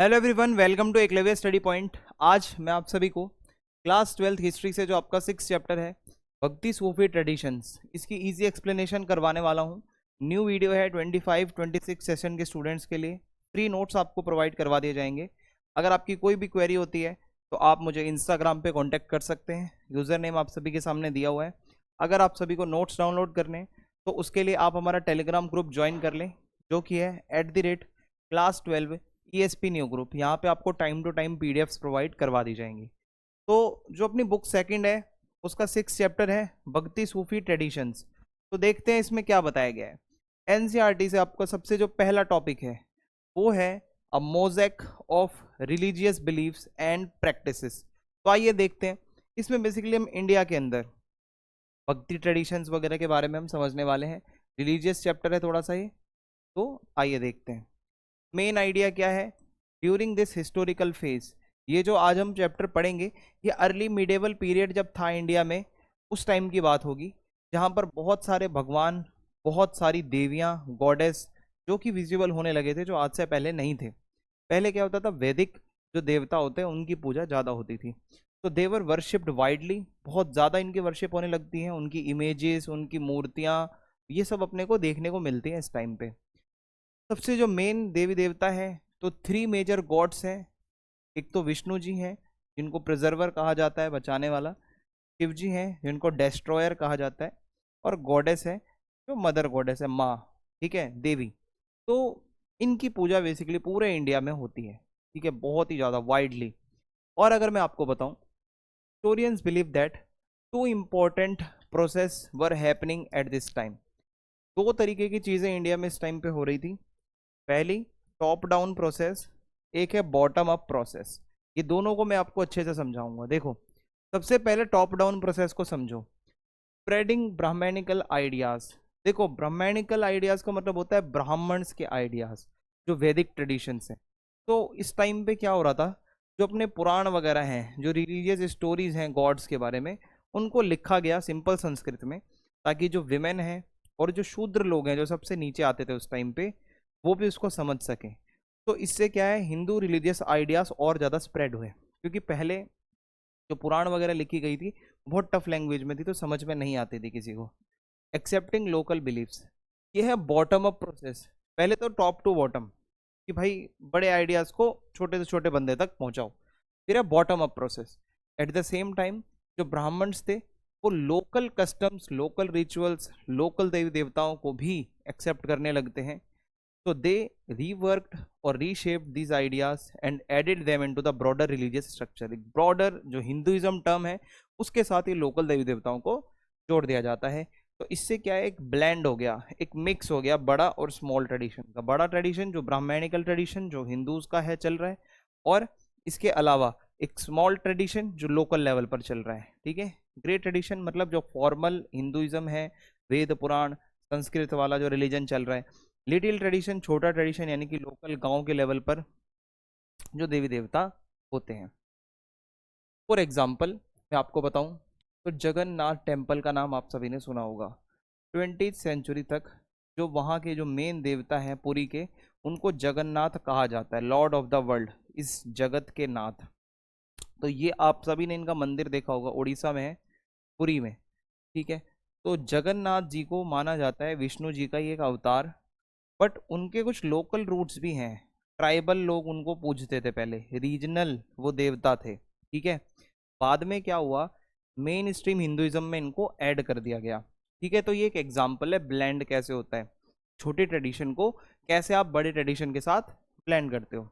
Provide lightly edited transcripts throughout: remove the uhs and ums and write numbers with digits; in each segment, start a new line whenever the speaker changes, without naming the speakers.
Hello everyone, welcome to Eklavya study point. आज मैं आप सभी को क्लास 12th हिस्ट्री से जो आपका 6 चैप्टर है भक्ति सूफी ट्रेडिशंस, इसकी इजी एक्सप्लेनेशन करवाने वाला हूँ। न्यू वीडियो है 25-26 सेशन के स्टूडेंट्स के लिए। फ्री नोट्स आपको प्रोवाइड करवा दिए जाएंगे। अगर आपकी कोई भी क्वेरी होती है तो आप मुझे इंस्टाग्राम पे कॉन्टैक्ट कर सकते हैं। यूज़र नेम आप सभी के सामने दिया हुआ है। अगर आप सभी को नोट्स डाउनलोड करने तो उसके लिए आप हमारा टेलीग्राम ग्रुप ज्वाइन कर लें, जो कि है @class12 ESP न्यू ग्रुप। यहाँ पे आपको time to time PDFs provide करवा दी जाएंगी। तो जो अपनी बुक सेकंड है उसका 6 चैप्टर है भक्ति सूफी ट्रेडिशंस। तो देखते हैं इसमें क्या बताया गया है। NCERT से आपका सबसे जो पहला टॉपिक है वो है a mosaic of religious beliefs and practices. तो आइए देखते हैं। इसमें बेसिकली हम इंडिया के अंदर भक्ति ट्रेडिशंस वगैरह के बारे में हम समझने वाले हैं। रिलीजियस चैप्टर है थोड़ा सा ये, तो आइए देखते हैं। मेन आइडिया क्या है ड्यूरिंग दिस हिस्टोरिकल फेज। ये जो आज हम चैप्टर पढ़ेंगे ये अर्ली मिडेवल पीरियड जब था इंडिया में, उस टाइम की बात होगी, जहाँ पर बहुत सारे भगवान, बहुत सारी देवियाँ, गॉडेस जो कि विजिबल होने लगे थे, जो आज से पहले नहीं थे। पहले क्या होता था, वैदिक जो देवता होते हैं उनकी पूजा ज़्यादा होती थी। तो देवर वर्शिप्ड वाइडली, बहुत ज़्यादा इनकी वर्शिप होने लगती है। उनकी इमेजेस, उनकी मूर्तियाँ, ये सब अपने को देखने को मिलती हैं इस टाइम पे। सबसे जो मेन देवी देवता है तो 3 मेजर गॉड्स हैं। एक तो विष्णु जी हैं जिनको प्रिजर्वर कहा जाता है, बचाने वाला। शिव जी हैं जिनको डेस्ट्रॉयर कहा जाता है। और गॉडेस है जो मदर गॉडेस है, माँ, ठीक है, देवी। तो इनकी पूजा बेसिकली पूरे इंडिया में होती है, ठीक है, बहुत ही ज़्यादा वाइडली। और अगर मैं आपको बताऊं, historians believe that 2 important process were happening at this time. 2 तरीके की चीज़ें इंडिया में इस टाइम पे हो रही थी। पहली टॉप डाउन प्रोसेस, एक है बॉटम अप प्रोसेस। ये दोनों को मैं आपको अच्छे से समझाऊंगा। देखो, सबसे पहले टॉप डाउन प्रोसेस को समझो। Spreading Brahmanical ideas. देखो, ब्राह्मणिकल आइडियाज का मतलब होता है ब्राह्मण्स के आइडियाज, जो वैदिक ट्रेडिशंस हैं। तो इस टाइम पे क्या हो रहा था, जो अपने पुराण वगैरह हैं, जो रिलीजियस स्टोरीज हैं गॉड्स के बारे में, उनको लिखा गया सिंपल संस्कृत में, ताकि जो विमेन हैं और जो शूद्र लोग हैं, जो सबसे नीचे आते थे उस टाइम पे, वो भी उसको समझ सकें। तो इससे क्या है, हिंदू रिलीजियस आइडियाज और ज़्यादा स्प्रेड हुए। क्योंकि पहले जो पुराण वगैरह लिखी गई थी बहुत टफ लैंग्वेज में थी, तो समझ में नहीं आती थी किसी को। एक्सेप्टिंग लोकल बिलीव्स, ये है बॉटम अप प्रोसेस। पहले तो टॉप टू बॉटम, कि भाई बड़े आइडियाज़ को छोटे से छोटे बंदे तक पहुंचाओ। फिर है bottom up process. At the same time जो ब्राह्मण्स थे वो local customs, local rituals, local देवी देवताओं को भी एक्सेप्ट करने लगते हैं। So they reworked or reshaped these ideas and added them into the broader religious structure। एक broader जो हिंदुइज्म टर्म है उसके साथ ही लोकल देवी देवताओं को जोड़ दिया जाता है। तो इससे क्या है, एक ब्लेंड हो गया, एक मिक्स हो गया बड़ा और स्मॉल ट्रेडिशन का। बड़ा ट्रेडिशन जो ब्राह्मणिकल ट्रेडिशन जो हिंदूज का है, चल रहा है, और इसके अलावा एक स्मॉल ट्रेडिशन जो लोकल लेवल पर चल रहा है, ठीक है। ग्रेट ट्रेडिशन मतलब जो फॉर्मल हिंदुइज्म है, वेद पुराण संस्कृत वाला जो रिलीजन चल रहा है। लिटिल ट्रेडिशन छोटा ट्रेडिशन, यानी कि लोकल गांव के लेवल पर जो देवी देवता होते हैं। फॉर एग्जाम्पल मैं आपको बताऊं तो जगन्नाथ टेम्पल का नाम आप सभी ने सुना होगा। 20th सेंचुरी तक जो वहाँ के जो मेन देवता हैं पुरी के, उनको जगन्नाथ कहा जाता है, लॉर्ड ऑफ द वर्ल्ड, इस जगत के नाथ। तो ये आप सभी ने इनका मंदिर देखा होगा, उड़ीसा में है, पुरी में, ठीक है। तो जगन्नाथ जी को माना जाता है विष्णु जी का ही एक अवतार। बट उनके कुछ लोकल रूट्स भी हैं। ट्राइबल लोग उनको पूजते थे पहले, रीजनल वो देवता थे, ठीक है। बाद में क्या हुआ, मेन स्ट्रीम हिंदुइज्म में इनको ऐड कर दिया गया, ठीक है। तो ये एक एग्जाम्पल है ब्लेंड कैसे होता है, छोटे ट्रेडिशन को कैसे आप बड़े ट्रेडिशन के साथ ब्लेंड करते हो।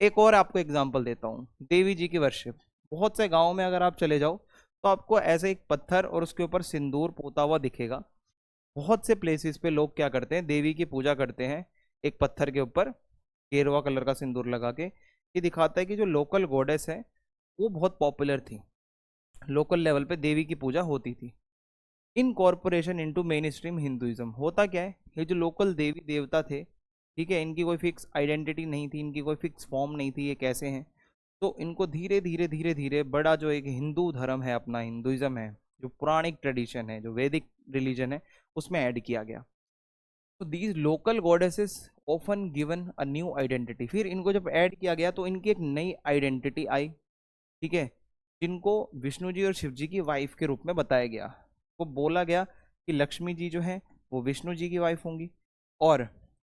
एक और आपको एग्जाम्पल देता हूँ, देवी जी की वर्शिप। बहुत से गाँव में अगर आप चले जाओ तो आपको ऐसे एक पत्थर और उसके ऊपर सिंदूर पोता हुआ दिखेगा। बहुत से प्लेसेस पे लोग क्या करते हैं, देवी की पूजा करते हैं एक पत्थर के ऊपर गेरुआ कलर का सिंदूर लगा के। ये दिखाता है कि जो लोकल गॉडेस है वो बहुत पॉपुलर थी, लोकल लेवल पे देवी की पूजा होती थी। Incorporation into main stream Hinduism, होता क्या है, ये जो लोकल देवी देवता थे, ठीक है, इनकी कोई फिक्स आइडेंटिटी नहीं थी, इनकी कोई फिक्स फॉर्म नहीं थी, ये कैसे हैं। तो इनको धीरे धीरे धीरे धीरे बड़ा जो एक हिंदू धर्म है अपना, हिंदुइज्म है, जो पुराणिक ट्रेडिशन है, जो वैदिक रिलीजन है, उसमें ऐड किया गया। तो these local goddesses often given a new identity, फिर इनको जब ऐड किया गया तो इनकी एक नई आइडेंटिटी आई, ठीक है, जिनको विष्णु जी और शिव जी की वाइफ के रूप में बताया गया। वो बोला गया कि लक्ष्मी जी जो है वो विष्णु जी की वाइफ होंगी, और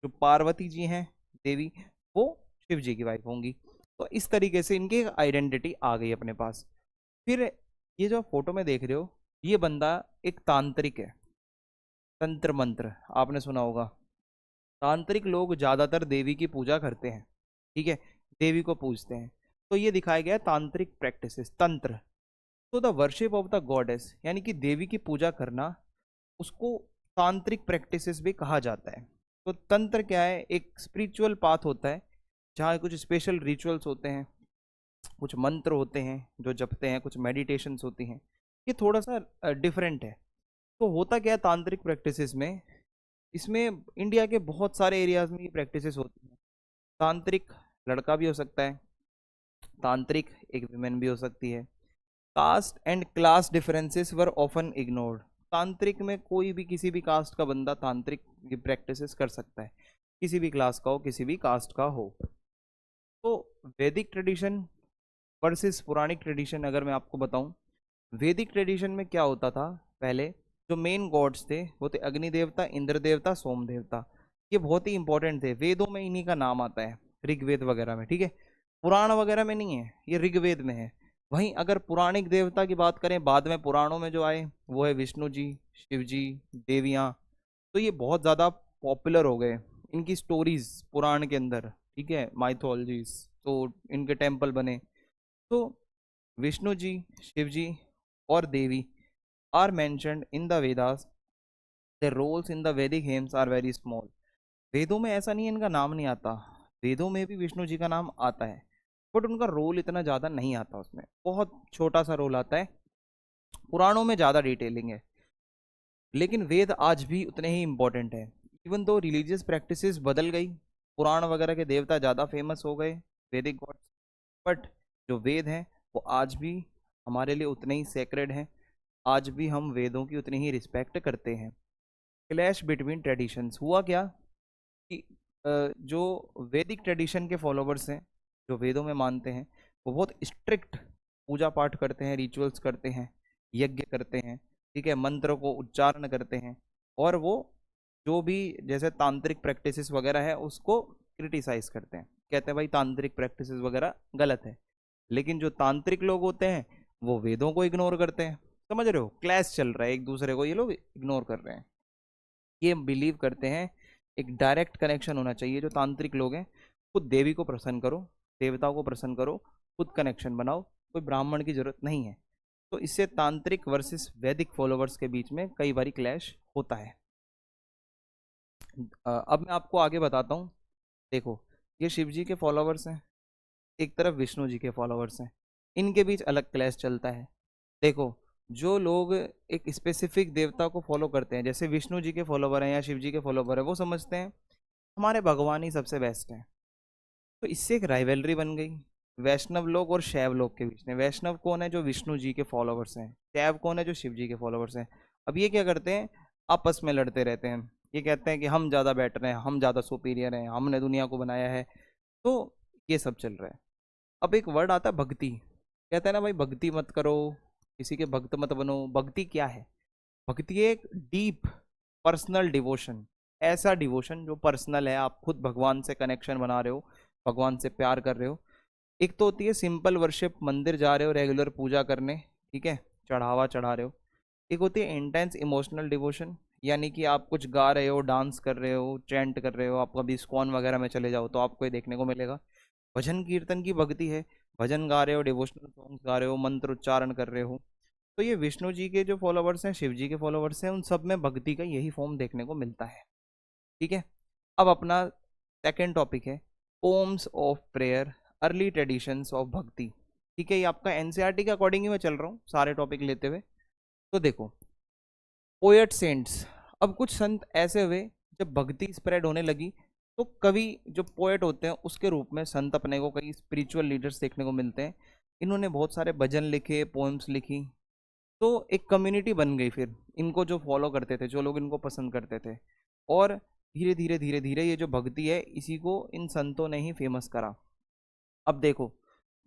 जो पार्वती जी हैं देवी, वो शिव जी की वाइफ होंगी। तो इस तरीके से इनकी एक आइडेंटिटी आ गई अपने पास। फिर ये जो फोटो में देख रहे हो, ये बंदा एक तांत्रिक है। तंत्र मंत्र आपने सुना होगा। तांत्रिक लोग ज्यादातर देवी की पूजा करते हैं, ठीक है, देवी को पूजते हैं। तो ये दिखाया गया तांत्रिक प्रैक्टिसेस, तंत्र। तो the worship of the goddess, यानी कि देवी की पूजा करना, उसको तांत्रिक प्रैक्टिसेस भी कहा जाता है। तो तंत्र क्या है? एक स्पिरिचुअल पाथ होता है जहाँ कुछ स्पेशल रिचुअल्स होते हैं, कुछ मंत्र होते हैं जो जपते हैं, कुछ मेडिटेशंस होती हैं। ये थोड़ा सा डिफरेंट है। तो होता क्या है तांत्रिक प्रैक्टिसेस में, इसमें इंडिया के बहुत सारे एरियाज में ये प्रैक्टिसेस होती हैं। तांत्रिक लड़का भी हो सकता है, तांत्रिक एक विमेन भी हो सकती है। Caste and class differences were often ignored. तांत्रिक में कोई भी किसी भी कास्ट का बंदा तांत्रिक की प्रैक्टिसेस कर सकता है, किसी भी क्लास का हो, किसी भी कास्ट का हो। तो वैदिक ट्रेडिशन वर्सेस पुराणिक ट्रेडिशन, अगर मैं आपको बताऊं, वैदिक ट्रेडिशन में क्या होता था, पहले जो मेन गॉड्स थे वो थे अग्नि देवता, इंद्र देवता, सोम देवता। ये बहुत ही इंपॉर्टेंट थे, वेदों में इन्हीं का नाम आता है, ऋग्वेद वगैरह में, ठीक है। पुराण वगैरह में नहीं है, ये ऋग्वेद में है। वहीं अगर पुराणिक देवता की बात करें, बाद में पुराणों में जो आए वो है विष्णु जी, शिव जी, देवियाँ। तो ये बहुत ज़्यादा पॉपुलर हो गए, इनकी स्टोरीज पुराण के अंदर, ठीक है, माइथोलॉजीज, तो इनके टेम्पल बने। तो विष्णु जी, शिव जी और devi are mentioned in the Vedas, their roles in the Vedic hymns are very small। वेदों में ऐसा नहीं है इनका नाम नहीं आता, वेदों में भी विष्णु जी का नाम आता है, बट उनका रोल इतना ज़्यादा नहीं आता, उसमें बहुत छोटा सा रोल आता है। पुराणों में ज़्यादा डिटेलिंग है, लेकिन वेद आज भी उतने ही इम्पोर्टेंट है। इवन दो रिलीजियस प्रैक्टिसेस बदल गई, पुराण वगैरह के देवता ज़्यादा फेमस हो गए, वैदिक गॉड्स, बट जो वेद हैं वो आज भी हमारे लिए उतने ही सेक्रेड हैं। आज भी हम वेदों की उतनी ही रिस्पेक्ट करते हैं। क्लैश बिटवीन ट्रेडिशंस हुआ क्या कि जो वैदिक ट्रेडिशन के फॉलोवर्स हैं, जो वेदों में मानते हैं, वो बहुत स्ट्रिक्ट पूजा पाठ करते हैं, रिचुअल्स करते हैं, यज्ञ करते हैं, ठीक है, मंत्र को उच्चारण करते हैं, और वो जो भी जैसे तांत्रिक प्रैक्टिसेस वगैरह है उसको क्रिटिसाइज करते हैं, कहते हैं भाई तांत्रिक प्रैक्टिसेस वगैरह गलत है। लेकिन जो तांत्रिक लोग होते हैं वो वेदों को इग्नोर करते हैं। समझ रहे हो, क्लैश चल रहा है, एक दूसरे को ये लोग इग्नोर कर रहे हैं। ये बिलीव करते हैं एक डायरेक्ट कनेक्शन होना चाहिए। जो तांत्रिक लोग हैं, खुद देवी को प्रसन्न करो, देवताओं को प्रसन्न करो, खुद कनेक्शन बनाओ, कोई ब्राह्मण की जरूरत नहीं है। तो इससे तांत्रिक वर्सेस वैदिक फॉलोवर्स के बीच में कई बार क्लैश होता है। अब मैं आपको आगे बताता हूँ। देखो, ये शिव जी के फॉलोवर्स हैं, एक तरफ विष्णु जी के फॉलोवर्स हैं, इनके बीच अलग क्लैश चलता है। देखो, जो लोग एक स्पेसिफिक देवता को फॉलो करते हैं, जैसे विष्णु जी के फॉलोवर हैं या शिव जी के फॉलोवर हैं, वो समझते हैं हमारे भगवान ही सबसे बेस्ट हैं। तो इससे एक राइवलरी बन गई वैष्णव लोग और शैव लोग के बीच में। वैष्णव कौन है? जो विष्णु जी के फॉलोवर्स हैं। शैव कौन है? जो शिव जी के फॉलोवर्स हैं। अब ये क्या करते हैं? आपस में लड़ते रहते हैं। ये कहते हैं कि हम ज़्यादा बेटर हैं, हम ज़्यादा सुपीरियर हैं, हमने दुनिया को बनाया है। तो ये सब चल रहा है। अब एक वर्ड आता है भक्ति। कहते हैं ना भाई, भक्ति मत करो, किसी के भक्त मत बनो। भक्ति क्या है? भक्ति एक डीप पर्सनल डिवोशन, ऐसा डिवोशन जो पर्सनल है, आप खुद भगवान से कनेक्शन बना रहे हो, भगवान से प्यार कर रहे हो। एक तो होती है सिंपल वर्शिप, मंदिर जा रहे हो रेगुलर पूजा करने, ठीक है, चढ़ावा चढ़ा रहे हो। एक होती है इंटेंस इमोशनल डिवोशन, यानी कि आप कुछ गा रहे हो, डांस कर रहे हो, चैंट कर रहे हो। आप कभी इस्कॉन वगैरह में चले जाओ तो आपको ये देखने को मिलेगा। भजन कीर्तन की भक्ति है, भजन गा रहे हो, डिवोशनल सॉन्ग्स गा रहे हो, मंत्र उच्चारण कर रहे हो। तो ये विष्णु जी के जो फॉलोवर्स हैं, शिव जी के फॉलोवर्स हैं, उन सब में भक्ति का यही फॉर्म देखने को मिलता है, ठीक है। अब अपना सेकेंड टॉपिक है poems of prayer, early traditions of भक्ति, ठीक है। ये आपका एनसीईआरटी के अकॉर्डिंग ही मैं चल रहा हूँ सारे टॉपिक लेते हुए। तो देखो, पोएट सेंट्स। अब कुछ संत ऐसे हुए, जब भक्ति स्प्रेड होने लगी तो कवि जो पोएट होते हैं उसके रूप में संत अपने को कई स्पिरिचुअल लीडर्स देखने को मिलते हैं। इन्होंने बहुत सारे भजन लिखे, पोएम्स लिखी। तो एक कम्युनिटी बन गई फिर, इनको जो फॉलो करते थे, जो लोग इनको पसंद करते थे। और धीरे धीरे धीरे धीरे ये जो भक्ति है इसी को इन संतों ने ही फेमस करा। अब देखो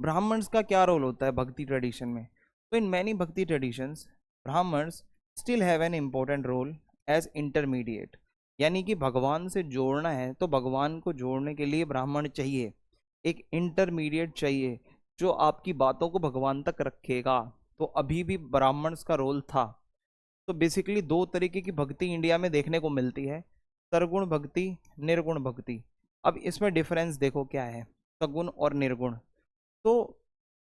ब्राह्मण्स का क्या रोल होता है भक्ति ट्रेडिशन में। तो in many bhakti traditions Brahmins still have an important role as intermediate, यानी कि भगवान से जोड़ना है तो भगवान को जोड़ने के लिए ब्राह्मण चाहिए, एक इंटरमीडिएट चाहिए जो आपकी बातों को भगवान तक रखेगा। तो अभी भी ब्राह्मण्स का रोल था। तो बेसिकली दो तरीके की भक्ति इंडिया में देखने को मिलती है, सरगुण भक्ति, निर्गुण भक्ति। अब इसमें डिफरेंस देखो क्या है, सगुण और निर्गुण। तो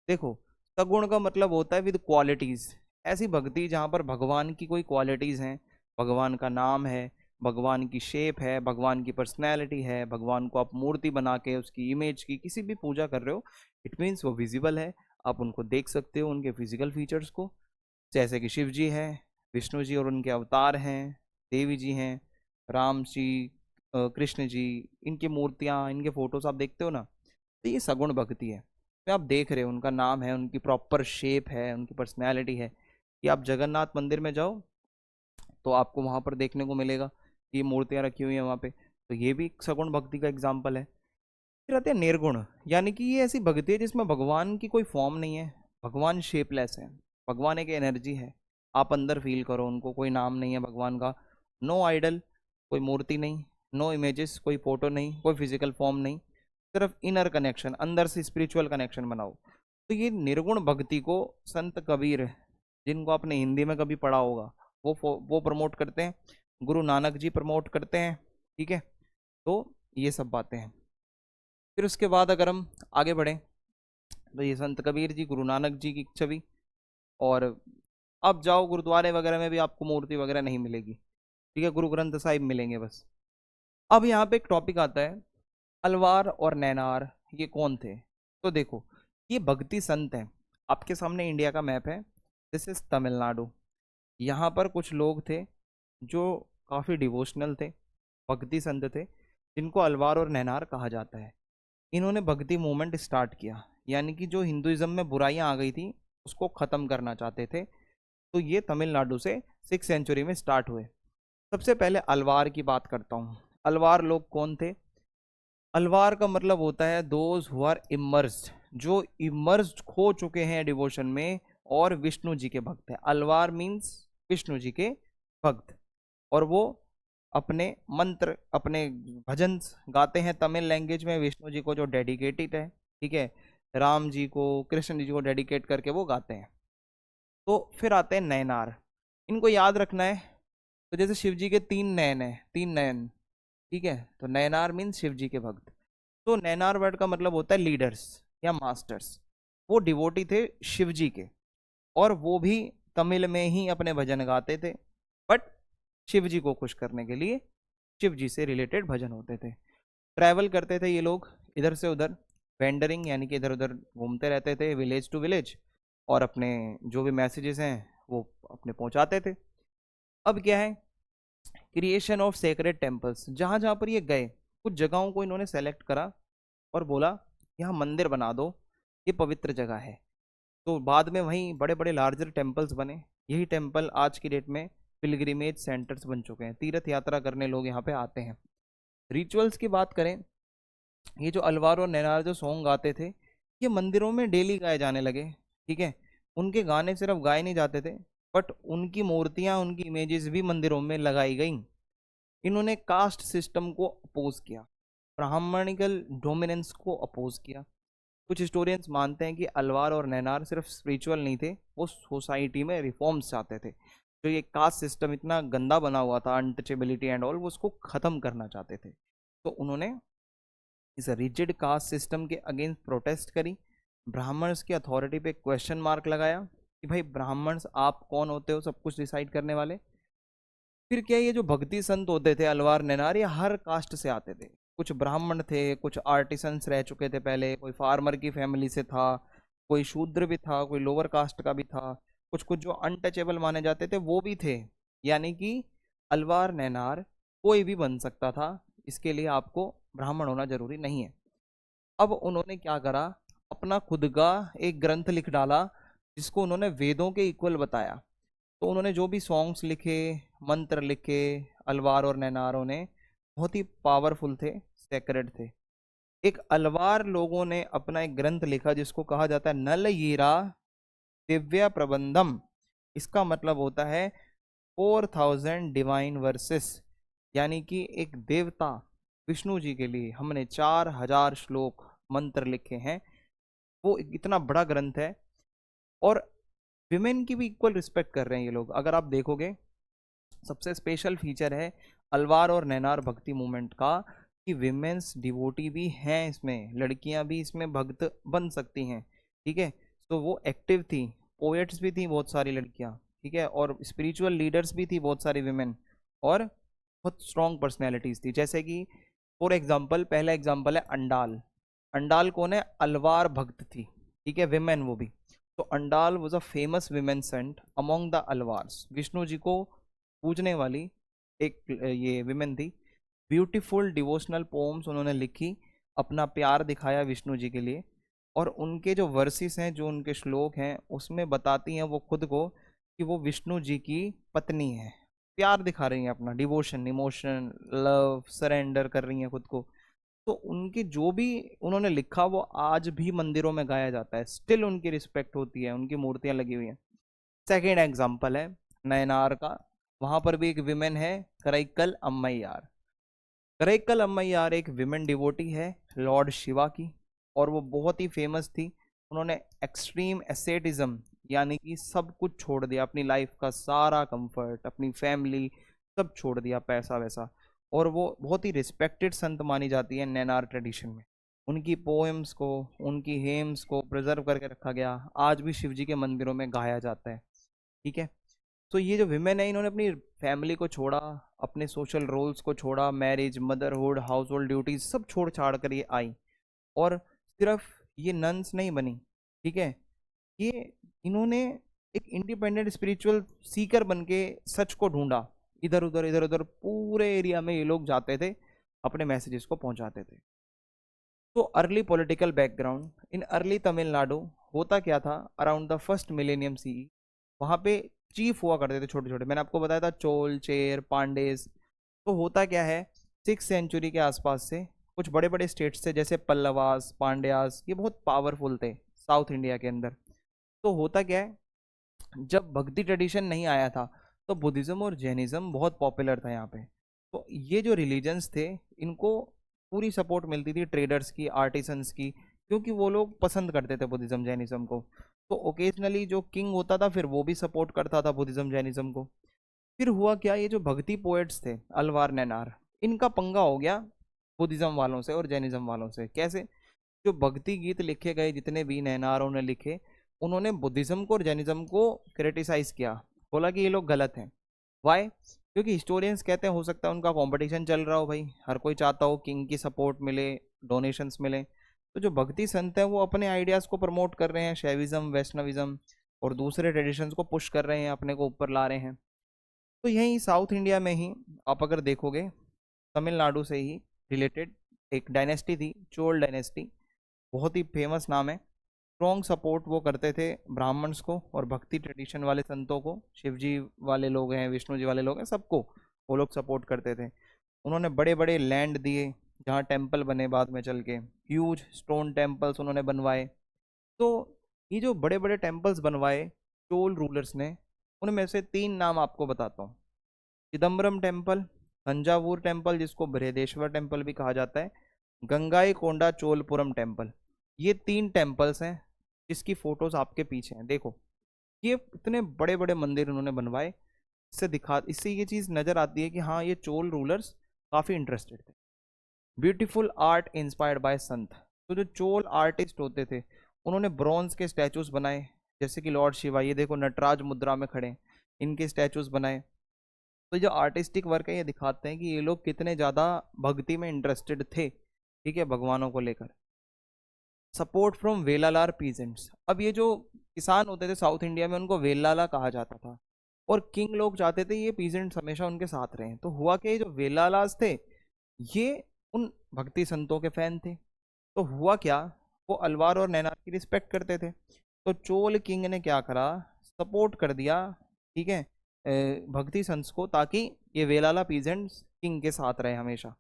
देखो सगुण का मतलब होता है विद क्वालिटीज, ऐसी भक्ति जहाँ पर भगवान की कोई क्वालिटीज हैं, भगवान का नाम है, भगवान की शेप है, भगवान की पर्सनैलिटी है, भगवान को आप मूर्ति बना के उसकी इमेज की किसी भी पूजा कर रहे हो, इट मीन्स वो विजिबल है, आप उनको देख सकते हो उनके फिजिकल फीचर्स को। जैसे कि शिव जी हैं, विष्णु जी और उनके अवतार हैं, देवी जी हैं, राम जी, कृष्ण जी, इनकी मूर्तियाँ, इनके फोटोज आप देखते हो ना, तो ये सगुण भक्ति है। तो आप देख रहे हो उनका नाम है, उनकी प्रॉपर शेप है, उनकी पर्सनैलिटी है। कि आप जगन्नाथ मंदिर में जाओ तो आपको वहाँ पर देखने को मिलेगा कि मूर्तियाँ रखी हुई हैं वहाँ पे, तो ये भी एक सगुण भक्ति का एग्जाम्पल है। फिर आते हैं निर्गुण, यानी कि ये ऐसी भक्ति है जिसमें भगवान की कोई फॉर्म नहीं है, भगवान शेपलेस है, भगवान एक एनर्जी है, आप अंदर फील करो उनको, कोई नाम नहीं है भगवान का, नो आइडल, कोई मूर्ति नहीं, नो इमेजेस, कोई फोटो नहीं, कोई फिजिकल फॉर्म नहीं, सिर्फ इनर कनेक्शन, अंदर से स्पिरिचुअल कनेक्शन बनाओ। तो ये निर्गुण भक्ति को संत कबीर, जिनको आपने हिंदी में कभी पढ़ा होगा, वो प्रमोट करते हैं, गुरु नानक जी प्रमोट करते हैं। ठीक है, तो ये सब बातें हैं। फिर उसके बाद अगर हम आगे बढ़ें तो ये संत कबीर जी, गुरु नानक जी की छवि, और अब जाओ गुरुद्वारे वगैरह में भी आपको मूर्ति वगैरह नहीं मिलेगी, ठीक है, गुरु ग्रंथ साहिब मिलेंगे बस। अब यहाँ पे एक टॉपिक आता है, अलवार और नैनार ये कौन थे। तो देखो ये भक्ति संत हैं, आपके सामने इंडिया का मैप है, दिस इज तमिलनाडु। यहाँ पर कुछ लोग थे जो काफ़ी डिवोशनल थे, भक्ति संत थे, जिनको अलवार और नैनार कहा जाता है। इन्होंने भक्ति मूवमेंट स्टार्ट किया, यानी कि जो हिंदुइज्म में बुराइयां आ गई थी उसको ख़त्म करना चाहते थे। तो ये तमिलनाडु से 6th सेंचुरी में स्टार्ट हुए। सबसे पहले अलवार की बात करता हूँ। अलवार लोग कौन थे? अलवार का मतलब होता है दोज हु आर इमर्स्ड, जो इमर्स्ड खो चुके हैं डिवोशन में और विष्णु जी के भक्त हैं। अलवार मीन्स विष्णु जी के भक्त, और वो अपने मंत्र, अपने भजन गाते हैं तमिल लैंग्वेज में विष्णु जी को जो डेडिकेटेड है, ठीक है, राम जी को, कृष्ण जी को डेडिकेट करके वो गाते हैं। तो फिर आते हैं नयनार, इनको याद रखना है। तो जैसे शिव जी के 3 नयन है, 3 नयन, ठीक है, तो नयनार मीन्स शिव जी के भक्त। तो नयनार वर्ड का मतलब होता है लीडर्स या मास्टर्स। वो डिवोटी थे शिव जी के, और वो भी तमिल में ही अपने भजन गाते थे, बट शिव जी को खुश करने के लिए शिव जी से रिलेटेड भजन होते थे। ट्रैवल करते थे ये लोग इधर से उधर, वेंडरिंग यानी कि इधर उधर घूमते रहते थे विलेज टू विलेज, और अपने जो भी मैसेजेस हैं वो अपने पहुंचाते थे। अब क्या है, क्रिएशन ऑफ सेक्रेड टेम्पल्स, जहाँ जहाँ पर ये गए कुछ जगहों को इन्होंने सेलेक्ट करा और बोला यहाँ मंदिर बना दो, ये पवित्र जगह है। तो बाद में वहीं बड़े बड़े लार्जर टेम्पल्स बने। यही टेम्पल आज की डेट में पिलग्रिमेज सेंटर्स बन चुके हैं, तीर्थ यात्रा करने लोग यहाँ पे आते हैं। रिचुअल्स की बात करें, ये जो अलवार और नैनार जो सॉन्ग गाते थे ये मंदिरों में डेली गाए जाने लगे, ठीक है। उनके गाने सिर्फ गाए नहीं जाते थे, बट उनकी मूर्तियाँ, उनकी इमेजेस भी मंदिरों में लगाई गई। इन्होंने कास्ट सिस्टम को अपोज किया, ब्राह्मणिकल डोमिनेंस को अपोज किया। कुछ हिस्टोरियंस मानते हैं कि अलवार और नैनार सिर्फ स्पिरिचुअल नहीं थे, वो सोसाइटी में रिफॉर्म्स चाहते थे। जो ये कास्ट सिस्टम इतना गंदा बना हुआ था, अनटचेबिलिटी एंड ऑल, वो उसको ख़त्म करना चाहते थे। तो उन्होंने इस रिजिड कास्ट सिस्टम के अगेंस्ट प्रोटेस्ट करी, ब्राह्मण्स की अथॉरिटी पे क्वेश्चन मार्क लगाया कि भाई ब्राह्मण्स आप कौन होते हो सब कुछ डिसाइड करने वाले। फिर क्या, ये जो भक्ति संत होते थे अलवार नैनार, ये हर कास्ट से आते थे। कुछ ब्राह्मण थे, कुछ आर्टिसंस रह चुके थे पहले, कोई फार्मर की फैमिली से था, कोई शूद्र भी था, कोई लोअर कास्ट का भी था, कुछ कुछ जो अनटचेबल माने जाते थे वो भी थे। यानी कि अलवार नैनार कोई भी बन सकता था, इसके लिए आपको ब्राह्मण होना जरूरी नहीं है। अब उन्होंने क्या करा, अपना खुद का एक ग्रंथ लिख डाला जिसको उन्होंने वेदों के इक्वल बताया। तो उन्होंने जो भी सॉन्ग्स लिखे, मंत्र लिखे अलवार और नैनारों ने, बहुत ही पावरफुल थे, सेक्रेड थे। एक अलवार लोगों ने अपना एक ग्रंथ लिखा जिसको कहा जाता है नलयीरा दिव्य प्रबंधम। इसका मतलब होता है 4000 डिवाइन वर्सेस, यानी कि एक देवता विष्णु जी के लिए हमने 4000 श्लोक मंत्र लिखे हैं। वो इतना बड़ा ग्रंथ है। और विमेन की भी इक्वल रिस्पेक्ट कर रहे हैं ये लोग। अगर आप देखोगे सबसे स्पेशल फीचर है अलवार और नैनार भक्ति मूवमेंट का कि विमेन्स डिवोटी भी हैं इसमें, लड़कियां भी इसमें भक्त बन सकती हैं। ठीक है, तो वो एक्टिव थी, पोएट्स भी थी बहुत सारी लड़कियां, ठीक है, और स्पिरिचुअल लीडर्स भी थी बहुत सारी विमेन, और बहुत स्ट्रॉन्ग पर्सनैलिटीज थी। जैसे कि फॉर एग्जाम्पल, पहला एग्जाम्पल है अंडाल। अंडाल कौन है? अलवार भक्त थी, ठीक है, विमेन वो भी। तो Andal was a famous women saint among the Alvars. Vishnu ji को पूजने वाली एक ये विमेन थी। ब्यूटीफुल डिवोशनल पोम्स उन्होंने लिखी, अपना प्यार दिखाया विष्णु जी के लिए। और उनके जो वर्सेस हैं, जो उनके श्लोक हैं, उसमें बताती हैं वो खुद को कि वो विष्णु जी की पत्नी है। प्यार दिखा रही हैं, अपना डिवोशन, इमोशन, लव, सरेंडर कर रही हैं खुद को। तो उनकी जो भी उन्होंने लिखा वो आज भी मंदिरों में गाया जाता है, स्टिल उनकी रिस्पेक्ट होती है, उनकी मूर्तियां लगी हुई हैं। सेकेंड एग्जाम्पल है नयनार का। वहां पर भी एक विमेन है, करैक्कल अम्मैयार। करैक्कल अम्मैयार एक विमेन डिवोटी है लॉर्ड शिवा की, और वो बहुत ही फेमस थी। उन्होंने एक्सट्रीम एसेटिज्म, यानी कि सब कुछ छोड़ दिया, अपनी लाइफ का सारा कंफर्ट, अपनी फैमिली, सब छोड़ दिया, पैसा वैसा। और वो बहुत ही रिस्पेक्टेड संत मानी जाती है नैनार ट्रेडिशन में। उनकी पोएम्स को, उनकी हेम्स को प्रिजर्व करके रखा गया, आज भी शिव जी के मंदिरों में गाया जाता है। ठीक है, तो ये जो विमेन है, इन्होंने अपनी फैमिली को छोड़ा, अपने सोशल रोल्स को छोड़ा, marriage, motherhood, house hold duties सब छोड़ छाड़ कर ये आई। और सिर्फ ये नन्स नहीं बनी, ठीक है, ये इन्होंने एक इंडिपेंडेंट स्पिरिचुअल सीकर बन के सच को ढूंढा। इधर उधर पूरे एरिया में ये लोग जाते थे, अपने मैसेजेस को पहुंचाते थे। तो early political background in early Tamil Nadu होता क्या था? अराउंड द फर्स्ट मिलेनियम सी, वहाँ पे चीफ हुआ करते थे छोटे छोटे। मैंने आपको बताया था चोल, चेर, पांडेस। तो होता क्या है, 6th सेंचुरी के आसपास से कुछ बड़े बड़े स्टेट्स थे जैसे पल्लवास, पांड्यास, ये बहुत पावरफुल थे साउथ इंडिया के अंदर। तो होता क्या है, जब भक्ति ट्रेडिशन नहीं आया था तो बुद्धिज्म और जैनिज्म बहुत पॉपुलर था यहाँ पे। तो ये जो रिलीजन्स थे, इनको पूरी सपोर्ट मिलती थी ट्रेडर्स की, आर्टिसंस की, क्योंकि वो लोग पसंद करते थे बुद्धिज्म जैनिज्म को। तो ओकेजनली जो किंग होता था फिर वो भी सपोर्ट करता था बुद्धिज्म जैनिज्म को। फिर हुआ क्या, ये जो भक्ति पोएट्स थे अलवार नैनार, इनका पंगा हो गया बुद्धिज्म वालों से और जैनिज्म वालों से। कैसे? जो भक्ति गीत लिखे गए जितने भी नैनारों ने लिखे, उन्होंने बुद्धिज्म को और जैनिज्म को क्रिटिसाइज किया, बोला कि ये लोग गलत हैं। वाई? क्योंकि हिस्टोरियंस कहते हैं हो सकता है उनका कंपटीशन चल रहा हो, भाई हर कोई चाहता हो किंग की सपोर्ट मिले, डोनेशंस मिले। तो जो भक्ति संत हैं वो अपने आइडियाज़ को प्रमोट कर रहे हैं, शैविज्म, वैष्णविज्म और दूसरे ट्रेडिशंस को पुश कर रहे हैं, अपने को ऊपर ला रहे हैं। तो यहीं साउथ इंडिया में ही आप अगर देखोगे, तमिलनाडु से ही रिलेटेड एक डायनेस्टी थी, चोल डायनेस्टी, बहुत ही फेमस नाम है। स्ट्रॉन्ग सपोर्ट वो करते थे ब्राह्मण्स को और भक्ति ट्रेडिशन वाले संतों को, शिव जी वाले लोग हैं, विष्णु जी वाले लोग हैं, सबको वो लोग सपोर्ट करते थे। उन्होंने बड़े बड़े लैंड दिए जहाँ टेम्पल बने बाद में चल के, ह्यूज स्टोन टेम्पल्स उन्होंने बनवाए। तो ये जो बड़े बड़े टेम्पल्स बनवाए चोल रूलर्स ने, उनमें से 3 नाम आपको बताता हूँ। चिदम्बरम टेम्पल, तंजावुर टेम्पल जिसको बृहदेश्वर टेम्पल भी कहा जाता है, गंगाई कोंडा चोलपुरम टेम्पल। ये 3 टेम्पल्स हैं जिसकी फोटोज आपके पीछे हैं, देखो। ये इतने बड़े बड़े मंदिर उन्होंने बनवाए। इससे ये चीज़ नज़र आती है कि हाँ, ये चोल रूलर्स काफ़ी इंटरेस्टेड थे। ब्यूटीफुल आर्ट इंस्पायर्ड बाय संत। तो जो चोल आर्टिस्ट होते थे, उन्होंने ब्रॉन्ज के स्टैचूज बनाए, जैसे कि लॉर्ड शिवा, ये देखो नटराज मुद्रा में खड़े, इनके स्टैचूज बनाए। तो जो आर्टिस्टिक वर्क है ये दिखाते हैं कि ये लोग कितने ज़्यादा भक्ति में इंटरेस्टेड थे, ठीक है, भगवानों को लेकर। Support from Vellalar peasants. अब ये जो किसान होते थे साउथ इंडिया में, उनको वेलाला कहा जाता था, और किंग लोग चाहते थे ये पीजेंट्स हमेशा उनके साथ रहें। तो हुआ कि ये जो वेलालास थे, ये उन भक्ति संतों के फैन थे। तो हुआ क्या, वो अलवार और नैनार की रिस्पेक्ट करते थे। तो चोल किंग ने क्या करा, सपोर्ट कर दिया, ठीक है, भक्ति संत को, ताकि ये वेलाला पीजेंट्स किंग के साथ रहे हमेशा।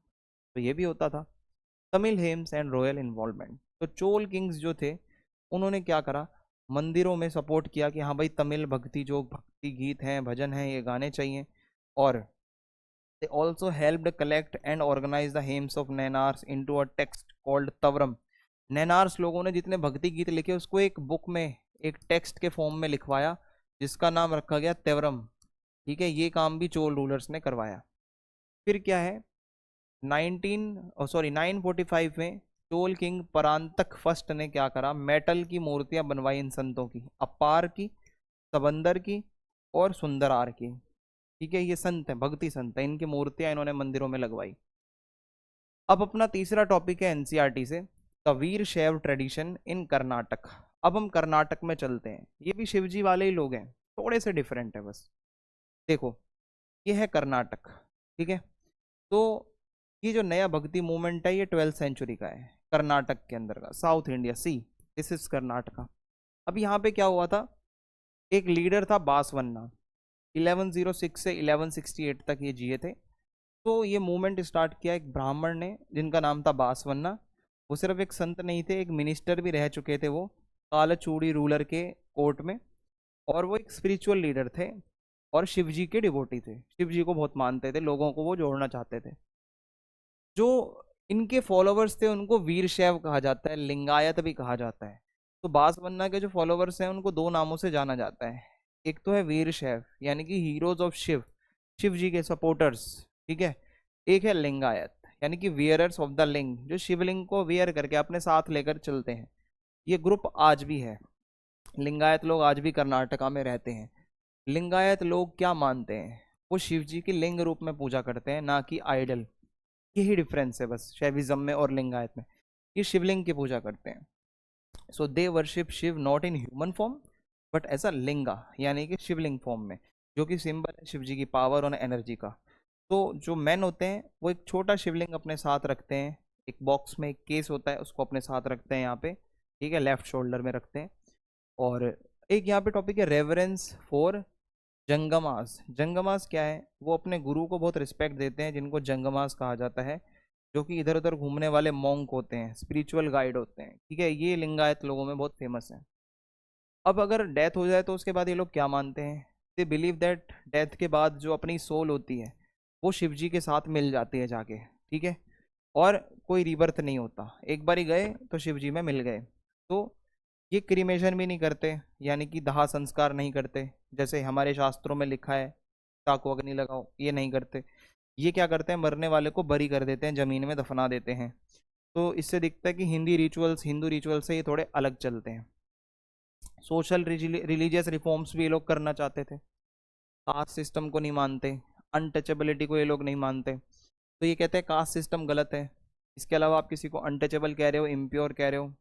तो ये भी होता था। तमिल हेम्स एंड रॉयल इन्वॉल्वमेंट, तो चोल किंग्स जो थे उन्होंने क्या करा, मंदिरों में सपोर्ट किया कि हाँ भाई तमिल भक्ति जो भक्ति गीत हैं भजन हैं ये गाने चाहिए। और they also helped collect and organize the hymns of Nainars into a text called Tavram। Nayanars लोगों ने जितने भक्ति गीत लिखे उसको एक बुक में एक टेक्स्ट के फॉर्म में लिखवाया जिसका नाम रखा गया तेवरम। ठीक है, ये काम भी चोल रूलर्स ने करवाया। फिर क्या है 945 में चोल किंग परांतक फर्स्ट ने क्या करा, मेटल की मूर्तियां बनवाई इन संतों की, अपार की, सबंदर की और सुंदरार की। ठीक है, ये संत है, भक्ति संत है, इनकी मूर्तियां इन्होंने मंदिरों में लगवाई। अब अपना तीसरा टॉपिक है एनसीईआरटी से, द वीर शैव ट्रेडिशन इन कर्नाटक। अब हम कर्नाटक में चलते हैं, ये भी शिवजी वाले ही लोग हैं, थोड़े से डिफरेंट है बस। देखो ये है कर्नाटक, ठीक है, तो ये जो नया भक्ति मूवमेंट है ये 12th सेंचुरी का है, कर्नाटक के अंदर का, south India, see this is Karnataka. अब यहाँ पे क्या हुआ था, एक लीडर था बासवन्ना, 1106 से 1168 तक ये जिए थे। तो ये मूवमेंट स्टार्ट किया एक ब्राह्मण ने जिनका नाम था बासवन्ना। वो सिर्फ एक संत नहीं थे, एक मिनिस्टर भी रह चुके थे वो कालचूड़ी रूलर के कोर्ट में, और वो एक स्पिरिचुअल लीडर थे और शिवजी के डिवोटी थे, शिवजी को बहुत मानते थे, लोगों को वो जोड़ना चाहते थे। जो इनके फॉलोवर्स थे उनको वीर शैव कहा जाता है, लिंगायत भी कहा जाता है। तो बासवन्ना के जो फॉलोवर्स हैं उनको दो नामों से जाना जाता है, एक तो है वीर शैव यानी कि हीरोज ऑफ शिव, शिव जी के सपोर्टर्स, ठीक है। एक है लिंगायत यानी कि वियरर्स ऑफ द लिंग, जो शिवलिंग को वियर करके अपने साथ लेकर चलते हैं। ये ग्रुप आज भी है, लिंगायत लोग आज भी कर्नाटका में रहते हैं। लिंगायत लोग क्या मानते हैं, वो शिव जी की लिंग रूप में पूजा करते हैं, ना कि आइडल। यही डिफरेंस है बस शैविज्म में और लिंगायत में, ये शिवलिंग की पूजा करते हैं। So they worship Shiva not in human form but as a linga यानी कि शिवलिंग फॉर्म में, जो कि सिंबल है शिव जी की पावर और एनर्जी का। तो जो मैन होते हैं वो एक छोटा शिवलिंग अपने साथ रखते हैं, एक बॉक्स में एक केस होता है उसको अपने साथ रखते हैं यहाँ पे, ठीक है, लेफ्ट शोल्डर में रखते हैं। और एक यहाँ पे टॉपिक है रेवरेंस फॉर जंगमास। जंगमास क्या है, वो अपने गुरु को बहुत रिस्पेक्ट देते हैं, जिनको जंगमास कहा जाता है, जो कि इधर उधर घूमने वाले मॉन्क होते हैं, स्पिरिचुअल गाइड होते हैं, ठीक है। ये लिंगायत लोगों में बहुत फेमस है। अब अगर डेथ हो जाए तो उसके बाद ये लोग क्या मानते हैं, दे बिलीव दैट डेथ के बाद जो अपनी सोल होती है वो शिव जी के साथ मिल जाती है जाके, ठीक है, और कोई रीबर्थ नहीं होता, एक बार ही गए तो शिव जी में मिल गए। तो ये क्रीमेशन भी नहीं करते यानी कि दाह संस्कार नहीं करते, जैसे हमारे शास्त्रों में लिखा है चाकू अग्नि लगाओ, ये नहीं करते। ये क्या करते हैं, मरने वाले को बरी कर देते हैं, जमीन में दफना देते हैं। तो इससे दिखता है कि हिंदू रिचुअल्स से ये थोड़े अलग चलते हैं। सोशल रिलीजियस रिफॉर्म्स भी ये लोग करना चाहते थे, कास्ट सिस्टम को नहीं मानते, अनटचेबिलिटी को ये लोग नहीं मानते। तो ये कहते हैं कास्ट सिस्टम गलत है। इसके अलावा आप किसी को अनटचेबल कह रहे हो, इम्प्योर कह रहे हो,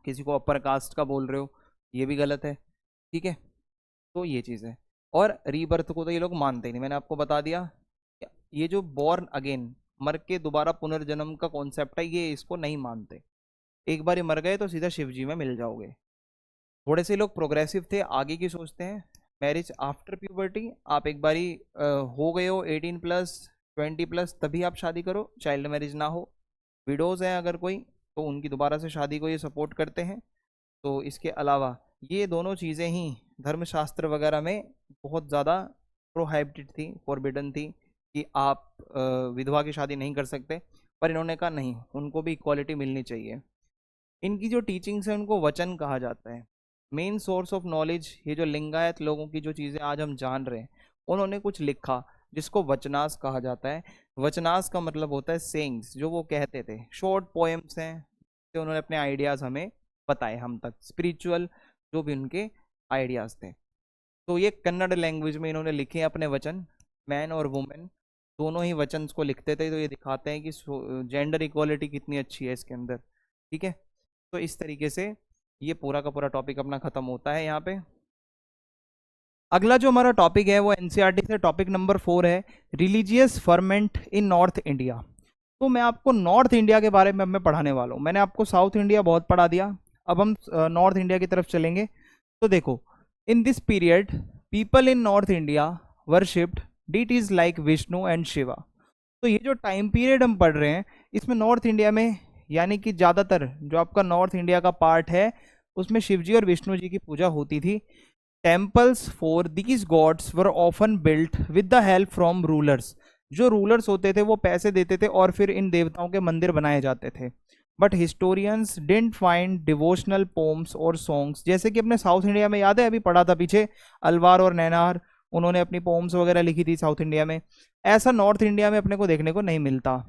किसी को अपर कास्ट का बोल रहे हो, ये भी गलत है, ठीक है। तो ये चीज़ है। और रीबर्थ को तो ये लोग मानते ही नहीं, मैंने आपको बता दिया। ये जो बॉर्न अगेन, मर के दोबारा पुनर्जन्म का कॉन्सेप्ट है, ये इसको नहीं मानते। एक बार मर गए तो सीधा शिव जी में मिल जाओगे। थोड़े से लोग प्रोग्रेसिव थे, आगे की सोचते हैं, मैरिज आफ्टर प्यूबर्टी, आप एक बारी हो गए हो 18+ 20+ तभी आप शादी करो, चाइल्ड मैरिज ना हो। विडोज हैं अगर कोई तो उनकी दोबारा से शादी को ये सपोर्ट करते हैं। तो इसके अलावा ये दोनों चीज़ें ही धर्मशास्त्र वगैरह में बहुत ज़्यादा प्रोहाइबिटेड थी, फॉरबिडन थी, कि आप विधवा की शादी नहीं कर सकते। पर इन्होंने कहा नहीं, उनको भी इक्वालिटी मिलनी चाहिए। इनकी जो टीचिंग्स है उनको वचन कहा जाता है, मेन सोर्स ऑफ नॉलेज। ये जो लिंगायत लोगों की जो चीज़ें आज हम जान रहे हैं, उन्होंने कुछ लिखा जिसको वचनास कहा जाता है। वचनास का मतलब होता है सेइंग्स, जो वो कहते थे, शॉर्ट पोएम्स हैं, तो उन्होंने अपने आइडियाज़ हमें बताए, हम तक स्पिरिचुअल जो भी उनके आइडियाज़ थे। तो ये कन्नड़ लैंग्वेज में इन्होंने लिखे अपने वचन, मैन और वुमेन दोनों ही वचन को लिखते थे। तो ये दिखाते हैं कि जेंडर इक्वालिटी कितनी अच्छी है इसके अंदर, ठीक है। तो इस तरीके से ये पूरा का पूरा टॉपिक अपना खत्म होता है यहाँ पे। अगला जो हमारा टॉपिक है वो एनसीईआरटी से टॉपिक नंबर 4 है, रिलीजियस फर्मेंट इन नॉर्थ इंडिया। तो मैं आपको नॉर्थ इंडिया के बारे में अब मैं पढ़ाने वाला हूँ। मैंने आपको साउथ इंडिया बहुत पढ़ा दिया, अब हम नॉर्थ इंडिया की तरफ चलेंगे। तो देखो, in this period people in north India worshipped deities like Vishnu and Shiva. तो ये जो टाइम पीरियड हम पढ़ रहे हैं इसमें नॉर्थ इंडिया में, यानी कि ज़्यादातर जो आपका नॉर्थ इंडिया का पार्ट है उसमें शिवजी और विष्णु जी की पूजा होती थी। Temples for these gods were often built with the help from rulers. जो रूलर्स होते थे वो पैसे देते थे और फिर इन देवताओं के मंदिर बनाए जाते थे। But historians didn't find devotional poems और सॉन्ग्स, जैसे कि अपने साउथ इंडिया में याद है अभी पढ़ा था पीछे, अलवार और नैनार, उन्होंने अपनी पोम्स वगैरह लिखी थी साउथ इंडिया में। ऐसा नॉर्थ इंडिया में अपने को देखने को नहीं मिलता।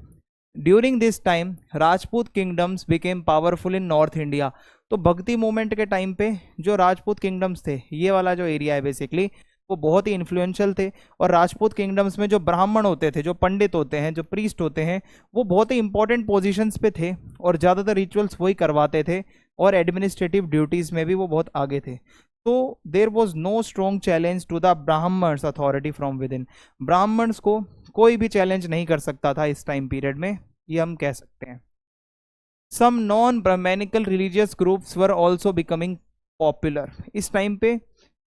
During this time Rajput kingdoms became powerful in north India. तो भक्ति मूवमेंट के टाइम पे जो राजपूत किंगडम्स थे, ये वाला जो एरिया है बेसिकली, वो बहुत ही इन्फ्लुएंशियल थे। और राजपूत किंगडम्स में जो ब्राह्मण होते थे, जो पंडित होते हैं, जो प्रीस्ट होते हैं, वो बहुत ही इंपॉर्टेंट पोजीशंस पे थे और ज़्यादातर रिचुअल्स वही करवाते थे और एडमिनिस्ट्रेटिव ड्यूटीज़ में भी वो बहुत आगे थे। तो there was no strong challenge to the Brahmins authority from within. Brahmins को कोई भी चैलेंज नहीं कर सकता था इस टाइम पीरियड में, ये हम कह सकते हैं। Some non Brahmanical religious groups were also becoming popular. इस टाइम पे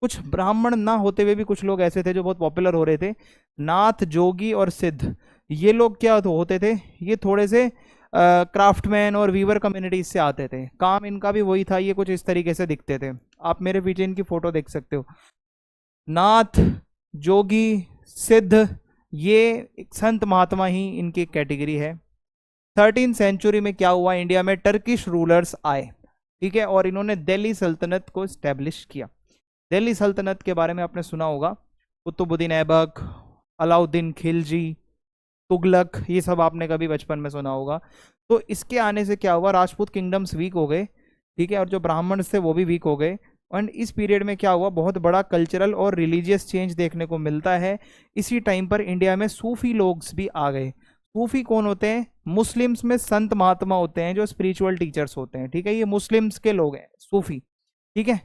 कुछ ब्राह्मण ना होते हुए भी कुछ लोग ऐसे थे जो बहुत पॉपुलर हो रहे थे। नाथ, जोगी और सिद्ध, ये लोग क्या होते थे, ये थोड़े से क्राफ्टमैन और वीवर कम्युनिटीज से आते थे। काम इनका भी वही था, ये कुछ इस तरीके से दिखते थे। आप मेरे पीछे इनकी फोटो देख सकते हो। नाथ, जोगी, सिद्ध, ये एक संत महात्मा ही इनकी कैटेगरी है। 13th सेंचुरी में क्या हुआ, इंडिया में टर्किश रूलर्स आए, ठीक है, और इन्होंने दिल्ली सल्तनत को स्टैब्लिश किया। दिल्ली सल्तनत के बारे में आपने सुना होगा, कुतुबुद्दीन ऐबक, अलाउद्दीन खिलजी, तुगलक, ये सब आपने कभी बचपन में सुना होगा। तो इसके आने से क्या हुआ, राजपूत किंगडम्स वीक हो गए, ठीक है, और जो ब्राह्मण थे वो भी वीक हो गए। एंड इस पीरियड में क्या हुआ, बहुत बड़ा कल्चरल और रिलीजियस चेंज देखने को मिलता है। इसी टाइम पर इंडिया में सूफी लोग भी आ गए। सूफी कौन होते हैं, मुस्लिम्स में संत महात्मा होते हैं जो स्पिरिचुअल टीचर्स होते हैं, ठीक है, ये मुस्लिम्स के लोग हैं सूफी, ठीक है।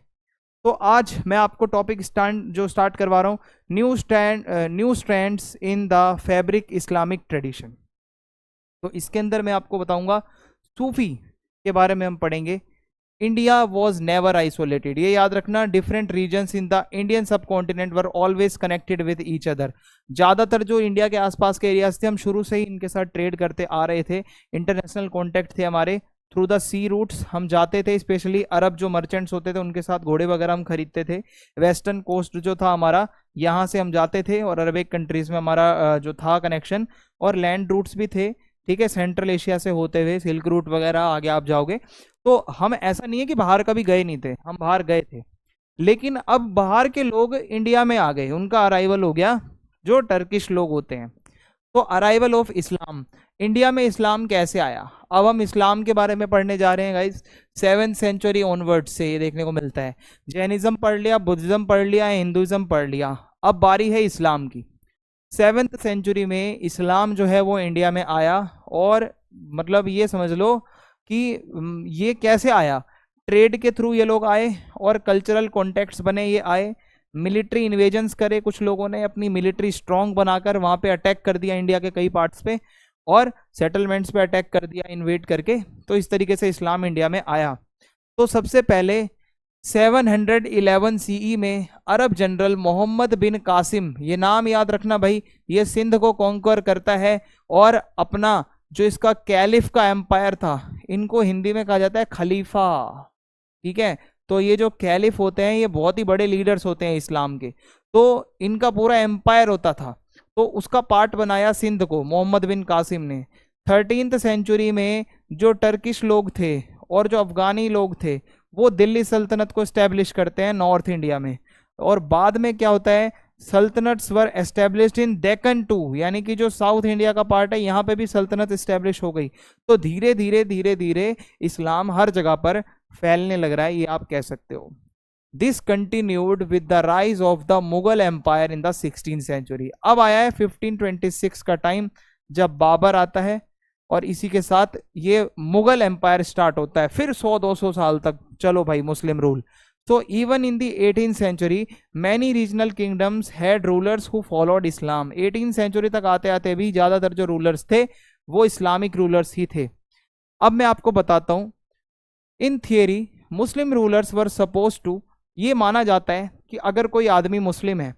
तो आज मैं आपको टॉपिक स्टार्ट करवा रहा हूँ, new strands in the fabric Islamic tradition. तो इसके अंदर मैं आपको बताऊंगा सूफी के बारे में हम पढ़ेंगे। इंडिया वॉज नेवर आइसोलेटेड, ये याद रखना, different regions in the Indian subcontinent were always connected with each other. ज़्यादातर जो इंडिया के आसपास के एरियाज थे, हम शुरू से ही इनके साथ ट्रेड करते आ रहे थे, इंटरनेशनल कॉन्टैक्ट थे हमारे थ्रू द सी रूट्स, हम जाते थे, स्पेशली अरब जो मर्चेंट्स होते थे उनके साथ घोड़े वगैरह हम खरीदते थे। वेस्टर्न कोस्ट जो था हमारा, यहाँ से हम जाते थे और अरबिक कंट्रीज में हमारा जो था कनेक्शन, और लैंड रूट्स भी थे, ठीक है, सेंट्रल एशिया से होते हुए सिल्क रूट वगैरह आगे आप जाओगे। तो हम ऐसा नहीं है कि बाहर कभी गए नहीं थे, हम बाहर गए थे, लेकिन अब बाहर के लोग इंडिया में आ गए, उनका अराइवल हो गया, जो टर्किश लोग होते हैं। तो अराइवल ऑफ इस्लाम, इंडिया में इस्लाम कैसे आया, अब हम इस्लाम के बारे में पढ़ने जा रहे हैं गाइस। 7th सेंचुरी ऑनवर्ड से ये देखने को मिलता है। जैनिज्म पढ़ लिया, बुद्धिज्म पढ़ लिया, हिंदुइज्म पढ़ लिया, अब बारी है इस्लाम की। 7th सेंचुरी में इस्लाम जो है वो इंडिया में आया, और मतलब ये समझ लो कि ये कैसे आया, ट्रेड के थ्रू ये लोग आए और कल्चरल कॉन्टेक्ट्स बने, ये आए, मिलिट्री इन्वेजन्स करे, कुछ लोगों ने अपनी मिलिट्री स्ट्रॉन्ग बनाकर वहाँ पे अटैक कर दिया इंडिया के कई पार्ट्स पे, और सेटलमेंट्स पे अटैक कर दिया इन्वेड करके। तो इस तरीके से इस्लाम इंडिया में आया। तो सबसे पहले 711 सीई में अरब जनरल मोहम्मद बिन कासिम, ये नाम याद रखना भाई, ये सिंध को कॉन्कर करता है, और अपना जो इसका कैलिफ का एम्पायर था, इनको हिंदी में कहा जाता है खलीफा, ठीक है। तो ये जो कैलिफ होते हैं ये बहुत ही बड़े लीडर्स होते हैं इस्लाम के, तो इनका पूरा एम्पायर होता था, तो उसका पार्ट बनाया सिंध को मोहम्मद बिन कासिम ने। 13th सेंचुरी में जो टर्किश लोग थे और जो अफगानी लोग थे, वो दिल्ली सल्तनत को एस्टेब्लिश करते हैं नॉर्थ इंडिया में। और बाद में क्या होता है, सल्तनट्स वर एस्टेब्लिश्ड इन डेक्कन टू, यानी कि जो साउथ इंडिया का पार्ट है यहाँ पे भी सल्तनत एस्टेब्लिश हो गई। तो धीरे धीरे धीरे धीरे इस्लाम हर जगह पर फैलने लग रहा है, ये आप कह सकते हो। This continued with the rise of the Mughal empire in the 16th century. अब आया है 1526 का टाइम, जब बाबर आता है, और इसी के साथ ये मुगल एम्पायर स्टार्ट होता है। फिर 100-200 साल तक चलो भाई मुस्लिम rule. So even in the 18th century, many regional kingdoms had rulers who followed Islam. 18th century तक आते आते भी ज़्यादातर जो रूलर्स थे वो इस्लामिक रूलर्स ही थे। अब मैं आपको बताता हूँ, in theory Muslim rulers were suppose to, ये माना जाता है कि अगर कोई आदमी मुस्लिम है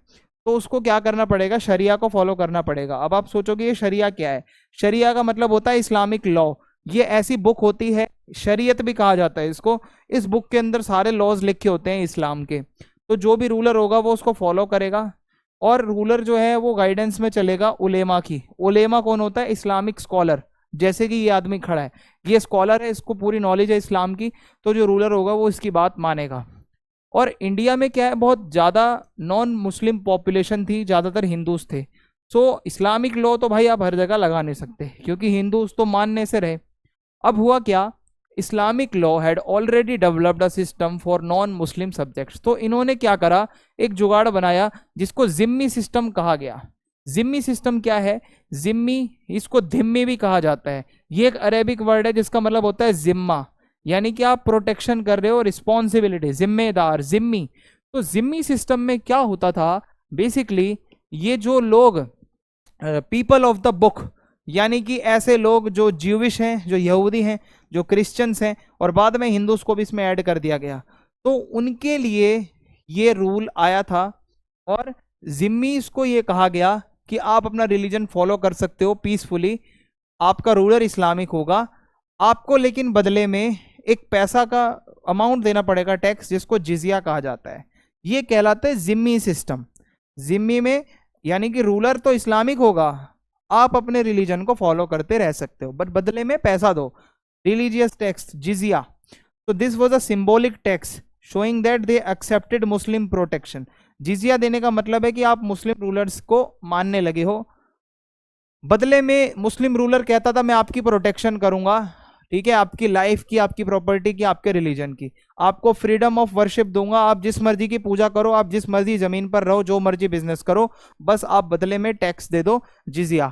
तो उसको क्या करना पड़ेगा, शरिया को फॉलो करना पड़ेगा। अब आप सोचोगे ये शरिया क्या है? शरिया का मतलब होता है इस्लामिक लॉ। ये ऐसी बुक होती है, शरीयत भी कहा जाता है इसको। इस बुक के अंदर सारे लॉज लिखे होते हैं इस्लाम के। तो जो भी रूलर होगा वो उसको फॉलो करेगा, और रूलर जो है वो गाइडेंस में चलेगा उलेमा की। उलेमा कौन होता है? Islamic scholar. जैसे कि ये आदमी खड़ा है, ये स्कॉलर है, इसको पूरी नॉलेज है इस्लाम की, तो जो रूलर होगा वो इसकी बात मानेगा। और इंडिया में क्या है, बहुत ज़्यादा नॉन मुस्लिम पॉपुलेशन थी, ज़्यादातर हिंदूज थे। सो इस्लामिक लॉ तो भाई आप हर जगह लगा नहीं सकते, क्योंकि हिंदूज तो मानने से रहे। अब हुआ क्या, Islamic law had already developed a system for non Muslim subjects. तो इन्होंने क्या करा, एक जुगाड़ बनाया जिसको जिम्मी सिस्टम कहा गया। जिम्मी सिस्टम क्या है? जिम्मी, इसको धिम्मी भी कहा जाता है। ये एक अरेबिक वर्ड है जिसका मतलब होता है जिम्मा, यानी कि आप प्रोटेक्शन कर रहे हो, रिस्पॉन्सिबिलिटी, जिम्मेदार, जिम्मी। तो जिम्मी सिस्टम में क्या होता था, बेसिकली ये जो लोग पीपल ऑफ द बुक, यानी कि ऐसे लोग जो ज्यूविश हैं, जो यहूदी हैं, जो क्रिश्चियंस हैं, और बाद में हिंदूज को भी इसमें ऐड कर दिया गया, तो उनके लिए ये रूल आया था। और जिम्मीज को ये कहा गया कि आप अपना रिलीजन फॉलो कर सकते हो पीसफुली, आपका रूलर इस्लामिक होगा, आपको लेकिन बदले में एक पैसा का अमाउंट देना पड़ेगा, टैक्स, जिसको जिजिया कहा जाता है। ये कहलाता है जिम्मी सिस्टम। जिम्मी में यानी कि रूलर तो इस्लामिक होगा, आप अपने रिलीजन को फॉलो करते रह सकते हो, बट बदले में पैसा दो, रिलीजियस टैक्स, जिजिया। तो this was a symbolic tax showing that they accepted Muslim protection. जिजिया देने का मतलब है कि आप मुस्लिम रूलर्स को मानने लगे हो। बदले में मुस्लिम रूलर कहता था मैं आपकी प्रोटेक्शन करूंगा, ठीक है, आपकी लाइफ की, आपकी प्रॉपर्टी की, आपके रिलीजन की, आपको फ्रीडम ऑफ वर्शिप दूंगा, आप जिस मर्जी की पूजा करो, आप जिस मर्जी जमीन पर रहो, जो मर्जी बिजनेस करो, बस आप बदले में टैक्स दे दो, जिजिया।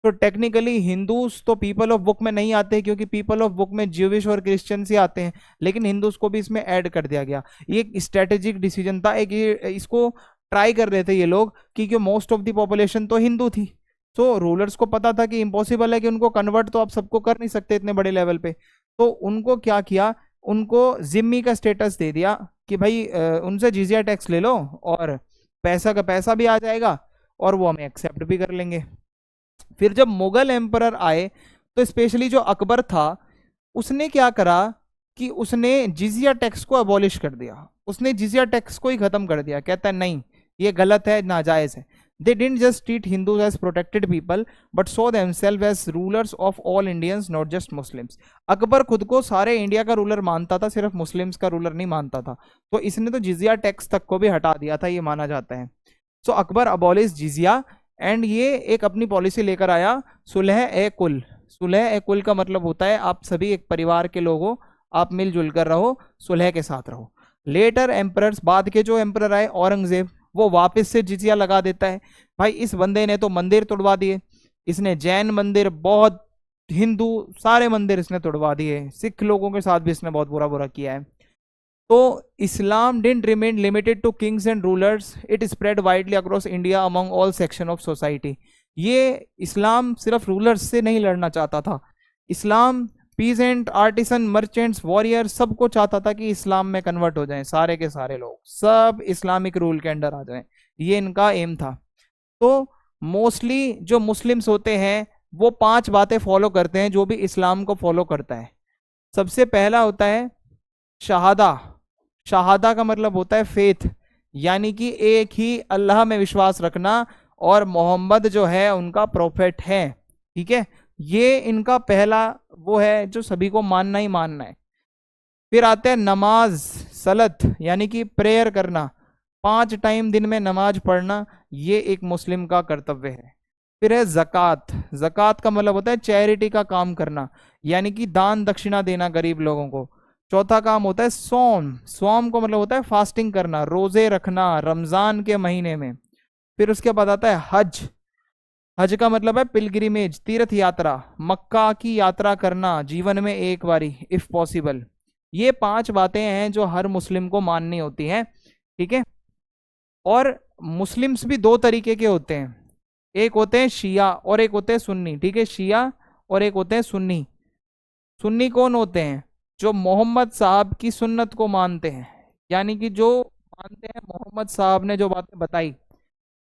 तो टेक्निकली हिंदूज तो पीपल ऑफ बुक में नहीं आते, क्योंकि पीपल ऑफ बुक में ज्यूविश और क्रिश्चियंस ही आते हैं, लेकिन हिंदूज को भी इसमें ऐड कर दिया गया। ये एक स्ट्रेटेजिक डिसीजन था, एक इसको ट्राई कर रहे थे ये लोग, क्योंकि मोस्ट ऑफ द पॉपुलेशन तो हिंदू थी। तो रूलर्स को पता था कि इम्पॉसिबल है कि उनको कन्वर्ट तो आप सबको कर नहीं सकते इतने बड़े लेवल पे। तो उनको क्या किया, उनको जिम्मी का स्टेटस दे दिया कि भाई उनसे जिजिया टैक्स ले लो, और पैसा का पैसा भी आ जाएगा, और वो हमें एक्सेप्ट भी कर लेंगे। फिर जब मुगल एम्परर आए, तो स्पेशली जो अकबर था, उसने क्या करा कि उसने जिजिया टैक्स को अबॉलिश कर दिया। उसने जिजिया टैक्स को ही खत्म कर दिया। कहता है नहीं, ये गलत है, नाजायज है। They didn't just treat Hindus as protected people, but saw themselves as rulers of all Indians, not just Muslims. Akbar खुद को सारे इंडिया का रूलर मानता था, सिर्फ मुस्लिम्स का रूलर नहीं मानता था। तो इसने तो जिजिया टैक्स तक को भी हटा दिया था, ये माना जाता है। सो अकबर अबॉलिश जिजिया, एंड ये एक अपनी पॉलिसी लेकर आया, सुलह ए कुल। सुलह ए कुल का मतलब होता है आप सभी एक परिवार के लोग हो, आप मिलजुल कर रहो, सुलह के साथ रहो। लेटर एम्परर्स, बाद के जो एम्परर आए, औरंगजेब, वो वापस से जिजिया लगा देता है। भाई इस बंदे ने तो मंदिर तोड़वा दिए, इसने जैन मंदिर, बहुत हिंदू सारे मंदिर इसने तोड़वा दिए, सिख लोगों के साथ भी इसने बहुत बुरा बुरा किया है। तो Islam didn't remain limited to kings and rulers, it spread widely across India among all section of society. ये इस्लाम सिर्फ रूलर्स से नहीं लड़ना चाहता था, इस्लाम पीजेंट, आर्टिसन, मर्चेंट्स, वॉरियर, सबको चाहता था कि इस्लाम में कन्वर्ट हो जाएं, सारे के सारे लोग सब इस्लामिक रूल के अंडर आ जाएं, ये इनका एम था। तो मोस्टली जो मुस्लिम्स होते हैं वो 5 बातें फॉलो करते हैं जो भी इस्लाम को फॉलो करता है। सबसे पहला होता है शहादा। शहादा का मतलब होता है फेथ, यानी कि एक ही अल्लाह में विश्वास रखना, और मोहम्मद जो है उनका प्रोफेट है, ठीक है। ये इनका पहला वो है जो सभी को मानना ही मानना है। फिर आते हैं नमाज, सलत, यानी कि प्रेयर करना, 5 टाइम दिन में नमाज पढ़ना, ये एक मुस्लिम का कर्तव्य है। फिर है जक़ात। जक़ात का मतलब होता है चैरिटी का काम करना, यानी कि दान दक्षिणा देना गरीब लोगों को। चौथा काम होता है सोम। सोम को मतलब होता है फास्टिंग करना, रोजे रखना रमजान के महीने में। फिर उसके बाद आता है हज। हज का मतलब है पिलग्रिमेज, तीर्थ यात्रा, मक्का की यात्रा करना जीवन में एक बारी इफ पॉसिबल। ये 5 बातें हैं जो हर मुस्लिम को माननी होती हैं, ठीक है। और मुस्लिम्स भी 2 तरीके के होते हैं, एक होते हैं शिया और एक होते हैं सुन्नी, ठीक है। शिया और एक होते हैं सुन्नी। सुन्नी कौन होते हैं? जो मोहम्मद साहब की सुन्नत को मानते हैं, यानी कि जो मानते हैं मोहम्मद साहब ने जो बातें बताई,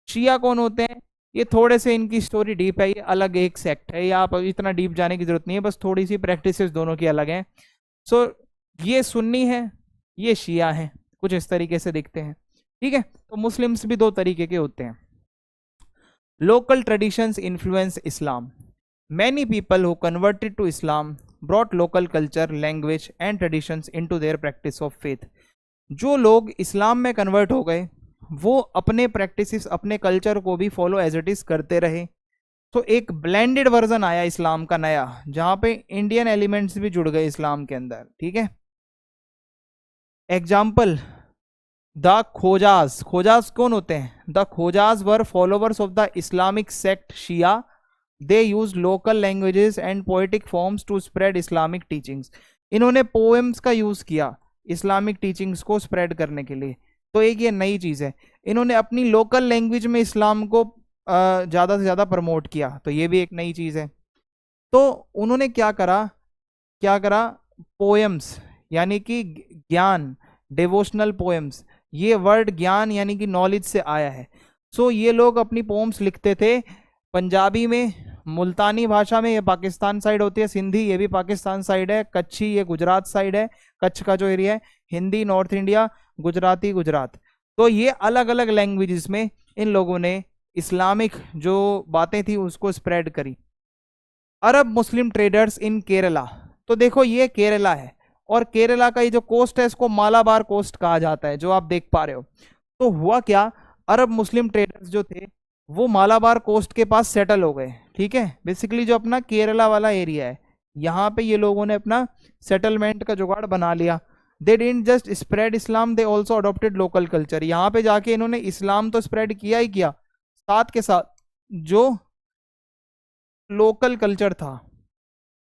शिया कौन होते हैं? ये थोड़े से इनकी स्टोरी डीप है, ये अलग एक सेक्ट है, ये आप इतना डीप जाने की जरूरत नहीं है, बस थोड़ी सी प्रैक्टिसेस दोनों की अलग हैं। सो ये सुन्नी है, ये शिया है, कुछ इस तरीके से दिखते हैं, ठीक है। तो मुस्लिम्स भी दो तरीके के होते हैं। Local traditions influence Islam. Many people who converted to Islam brought local culture, language and traditions into their practice of faith. जो लोग इस्लाम में कन्वर्ट हो गए वो अपने प्रैक्टिसेस, अपने कल्चर को भी फॉलो एज इट इज करते रहे। तो एक ब्लेंडेड वर्जन आया इस्लाम का नया, जहां पे इंडियन एलिमेंट्स भी जुड़ गए इस्लाम के अंदर, ठीक है। Example, the खोजाज। खोजाज कौन होते हैं? The Khojas were followers of the Islamic sect Shia. They use local languages and poetic forms to spread Islamic teachings. इन्होंने पोएम्स का यूज किया इस्लामिक टीचिंग्स को स्प्रेड करने के लिए। तो एक ये नई चीज है, इन्होंने अपनी लोकल लैंग्वेज में इस्लाम को ज्यादा से ज्यादा प्रमोट किया, तो ये भी एक नई चीज है। तो उन्होंने क्या करा, पोएम्स यानी कि ज्ञान, डिवोशनल पोएम्स, ये वर्ड ज्ञान यानी कि नॉलेज से आया है। सो ये लोग अपनी पोएम्स लिखते थे पंजाबी में, मुल्तानी भाषा में, ये पाकिस्तान साइड होती है, सिंधी ये भी पाकिस्तान साइड है, कच्छी ये गुजरात साइड है, कच्छ का जो एरिया है, हिंदी नॉर्थ इंडिया, गुजराती गुजरात। तो ये अलग अलग लैंग्वेजेस में इन लोगों ने इस्लामिक जो बातें थी उसको स्प्रेड करी। अरब मुस्लिम ट्रेडर्स इन केरला। तो देखो ये केरला है, और केरला का ये जो कोस्ट है इसको मालाबार कोस्ट कहा जाता है, जो आप देख पा रहे हो। तो हुआ क्या, अरब मुस्लिम ट्रेडर्स जो थे वो मालाबार कोस्ट के पास सेटल हो गए, ठीक है। बेसिकली जो अपना केरला वाला एरिया है, यहाँ पे ये लोगों ने अपना सेटलमेंट का जुगाड़ बना लिया। They didn't just spread Islam, they also adopted local culture. यहाँ पे जाके इन्होंने इस्लाम तो स्प्रेड किया ही किया, साथ के साथ जो लोकल कल्चर था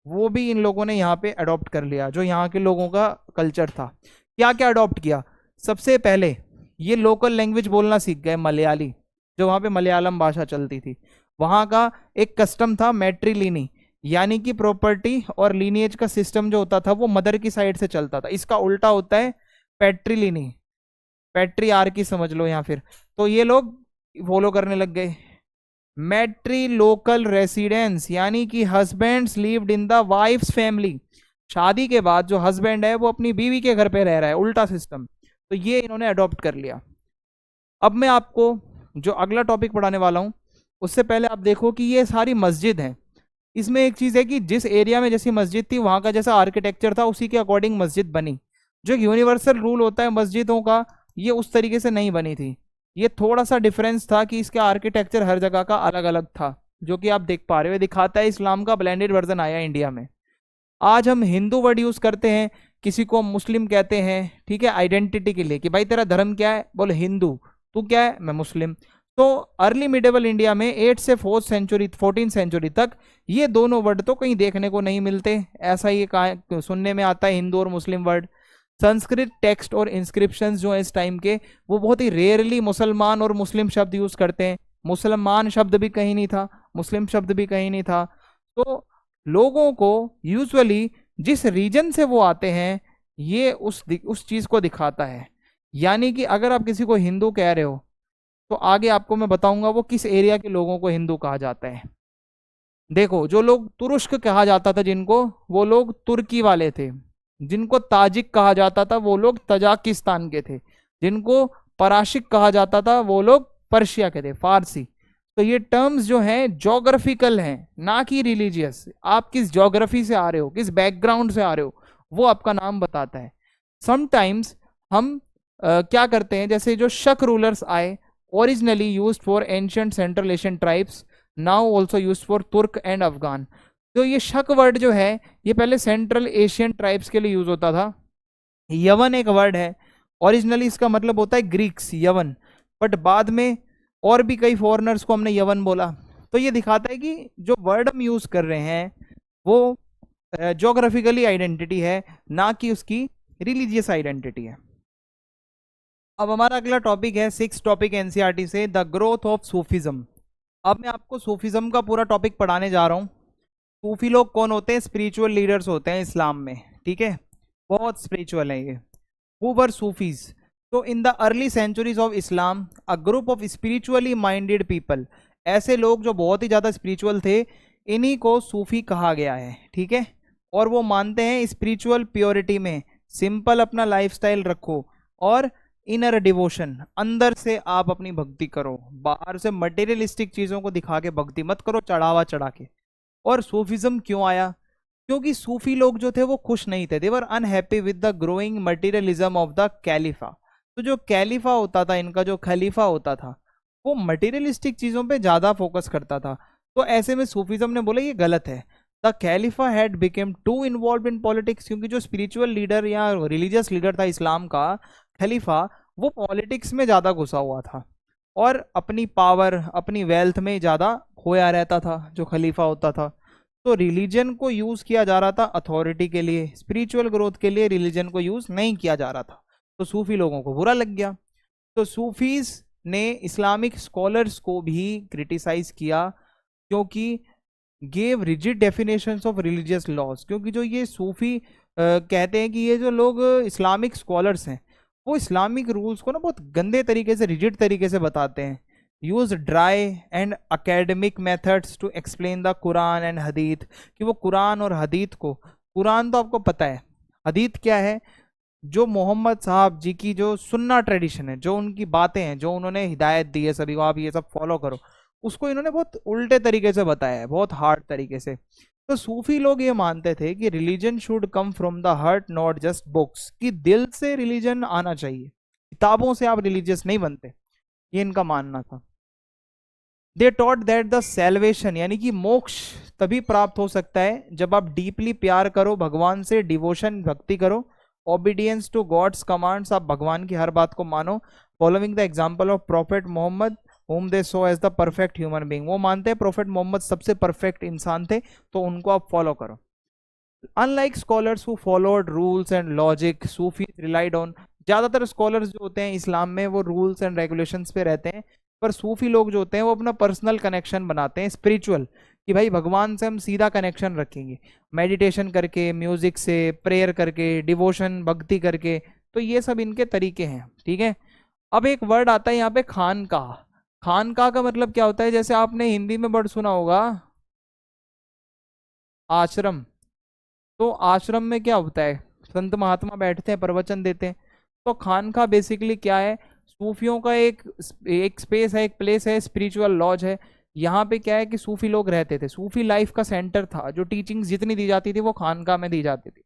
वो भी इन लोगों ने यहाँ पे अडॉप्ट कर लिया, जो यहाँ के लोगों का कल्चर था। क्या क्या अडॉप्ट किया? सबसे पहले ये लोकल लैंग्वेज बोलना सीख गए, मलयाली, जो वहाँ पे मलयालम भाषा चलती थी। वहाँ का एक कस्टम था मैट्रिलिनी, यानी कि प्रॉपर्टी और लीनिएज का सिस्टम जो होता था वो मदर की साइड से चलता था। इसका उल्टा होता है पैट्रिलिनी, पैट्रियार्की समझ लो या फिर। तो ये लोग फॉलो करने लग गए। मैट्री लोकल रेसिडेंस, यानी कि husbands lived in the wife's family. शादी के बाद जो हस्बैंड है वो अपनी बीवी के घर पे रह रहा है, उल्टा सिस्टम। तो ये इन्होंने अडॉप्ट कर लिया। अब मैं आपको जो अगला टॉपिक पढ़ाने वाला हूं उससे पहले आप देखो कि ये सारी मस्जिद हैं। इसमें एक चीज है कि जिस एरिया में जैसी मस्जिद थी वहां का जैसा आर्किटेक्चर था उसी के अकॉर्डिंग मस्जिद बनी। जो यूनिवर्सल रूल होता है मस्जिदों का, ये उस तरीके से नहीं बनी थी। ये थोड़ा सा डिफरेंस था कि इसका आर्किटेक्चर हर जगह का अलग अलग था, जो कि आप देख पा रहे हो। दिखाता है इस्लाम का ब्लेंडेड वर्जन आया इंडिया में। आज हम हिंदू वर्ड यूज करते हैं, किसी को मुस्लिम कहते हैं, ठीक है, आइडेंटिटी के लिए कि भाई तेरा धर्म क्या है, बोले हिंदू, तू क्या है, मैं मुस्लिम। तो अर्ली मिडेवल इंडिया में 8 से 4th सेंचुरी 14th सेंचुरी तक ये दोनों वर्ड तो कहीं देखने को नहीं मिलते। ऐसा ही सुनने में आता है हिंदू और मुस्लिम वर्ड। संस्कृत टेक्स्ट और इंस्क्रिप्शंस जो है इस टाइम के, वो बहुत ही रेयरली मुसलमान और मुस्लिम शब्द यूज करते हैं। मुसलमान शब्द भी कहीं नहीं था, मुस्लिम शब्द भी कहीं नहीं था। तो लोगों को यूजुअली जिस रीजन से वो आते हैं ये उस चीज को दिखाता है। यानी कि अगर आप किसी को हिंदू कह रहे हो तो आगे आपको मैं बताऊंगा वो किस एरिया के लोगों को हिंदू कहा जाता है। देखो, जो लोग तुरुष्क कहा जाता था जिनको, वो लोग तुर्की वाले थे। जिनको ताजिक कहा जाता था वो लोग तजाकिस्तान के थे। जिनको पराशिक कहा जाता था वो लोग पर्शिया के थे, फारसी। तो ये टर्म्स जो हैं ज्योग्राफिकल हैं, ना कि रिलीजियस। आप किस ज्योग्राफी से आ रहे हो, किस बैकग्राउंड से आ रहे हो, वो आपका नाम बताता है। समटाइम्स हम क्या करते हैं, जैसे जो शक रूलर्स आए, originally used for ancient central Asian tribes, now also used for तुर्क एंड अफगान। तो ये शक वर्ड जो है ये पहले सेंट्रल एशियन ट्राइब्स के लिए यूज होता था। यवन एक वर्ड है, ओरिजिनली इसका मतलब होता है ग्रीक्स, यवन, बट बाद में और भी कई फॉरेनर्स को हमने यवन बोला। तो ये दिखाता है कि जो वर्ड हम यूज कर रहे हैं वो ज्योग्राफिकली आइडेंटिटी है, ना कि उसकी रिलीजियस आइडेंटिटी है। अब हमारा अगला टॉपिक है 6th टॉपिक एनसीईआरटी से, द ग्रोथ ऑफ सूफिज्म। अब मैं आपको सूफिज्म का पूरा टॉपिक पढ़ाने जा रहा हूँ। सूफी लोग कौन होते हैं? स्पिरिचुअल लीडर्स होते हैं इस्लाम में, ठीक है, बहुत स्पिरिचुअल है ये। Who were Sufis? तो in the early centuries of Islam a group of spiritually minded people, ऐसे लोग जो बहुत ही ज़्यादा स्पिरिचुअल थे, इन्हीं को सूफी कहा गया है, ठीक है। और वो मानते हैं स्पिरिचुअल प्योरिटी में, सिंपल अपना लाइफस्टाइल रखो और इनर डिवोशन, अंदर से आप अपनी भक्ति करो, बाहर से मटेरियलिस्टिक चीज़ों को दिखा के भक्ति मत करो, चढ़ावा चढ़ा के। और सूफिज्म क्यों आया? क्योंकि सूफी लोग जो थे वो खुश नहीं थे, they were unhappy with the growing materialism of the caliph. तो जो कैलिफा होता था, इनका जो खलीफा होता था, वो मटेरियलिस्टिक चीज़ों पे ज़्यादा फोकस करता था। तो ऐसे में सूफिज्म ने बोला ये गलत है। The caliph had became to involve in politics, क्योंकि जो स्पिरिचुअल लीडर या रिलीजियस लीडर था इस्लाम का, खलीफा, वो पॉलिटिक्स में ज़्यादा घुसा हुआ था और अपनी पावर, अपनी वेल्थ में ज़्यादा खोया रहता था जो खलीफा होता था। तो रिलीजन को यूज़ किया जा रहा था अथॉरिटी के लिए, स्पिरिचुअल ग्रोथ के लिए रिलीजन को यूज़ नहीं किया जा रहा था। तो सूफी लोगों को बुरा लग गया। तो सूफीज ने इस्लामिक स्कॉलर्स को भी क्रिटिसाइज किया, क्योंकि gave rigid definitions of religious laws, क्योंकि जो ये सूफी कहते हैं कि ये जो लोग इस्लामिक स्कॉलर्स हैं, वो इस्लामिक रूल्स को ना बहुत गंदे तरीके से, रिजिड तरीके से बताते हैं। Use dry and academic methods to explain the Quran and Hadith, कि वो कुरान और हदीत को, कुरान तो आपको पता है, हदीत क्या है? जो मोहम्मद साहब जी की जो सुन्ना ट्रेडिशन है, जो उनकी बातें हैं, जो उन्होंने हिदायत दी है सभी को, आप ये सब फॉलो करो, उसको इन्होंने बहुत उल्टे तरीके से बताया है, बहुत हार्ड तरीके से। तो सूफी लोग ये मानते थे कि religion should come from the heart, not just books, कि दिल से रिलीजन आना चाहिए, किताबों से आप रिलीजियस नहीं बनते, ये इनका मानना था। They taught that the salvation, यानी कि मोक्ष तभी प्राप्त हो सकता है जब आप डीपली प्यार करो भगवान से, डिवोशन, भक्ति करो, ओबीडियंस टू गॉड्स कमांड्स, आप भगवान की हर बात को मानो, following the example of prophet Muhammad whom they saw as the perfect human being, वो मानते हैं प्रोफेट मोहम्मद सबसे परफेक्ट इंसान थे, तो उनको आप फॉलो करो। Unlike scholars who followed rules and logic, Sufi relied on, ज़्यादातर स्कॉलर्स जो होते हैं इस्लाम में वो रूल्स एंड रेगुलेशंस पे रहते हैं, पर सूफी लोग जो होते हैं वो अपना पर्सनल कनेक्शन बनाते हैं स्पिरिचुअल, कि भाई भगवान से हम सीधा कनेक्शन रखेंगे, मेडिटेशन करके, म्यूजिक से, प्रेयर करके, डिवोशन, भक्ति करके। तो ये सब इनके तरीके हैं, ठीक है। अब एक वर्ड आता है यहाँ पे खानकाह। खानकाह का मतलब क्या होता है? जैसे आपने हिंदी में वर्ड सुना होगा आश्रम, तो आश्रम में क्या होता है? संत महात्मा बैठते हैं, प्रवचन देते हैं। तो खानकाह बेसिकली क्या है? सूफियों का एक स्पेस है, एक प्लेस है, स्पिरिचुअल लॉज है। यहाँ पे क्या है कि सूफी लोग रहते थे, सूफी लाइफ का सेंटर था, जो टीचिंग्स जितनी दी जाती थी वो खानकाह में दी जाती थी।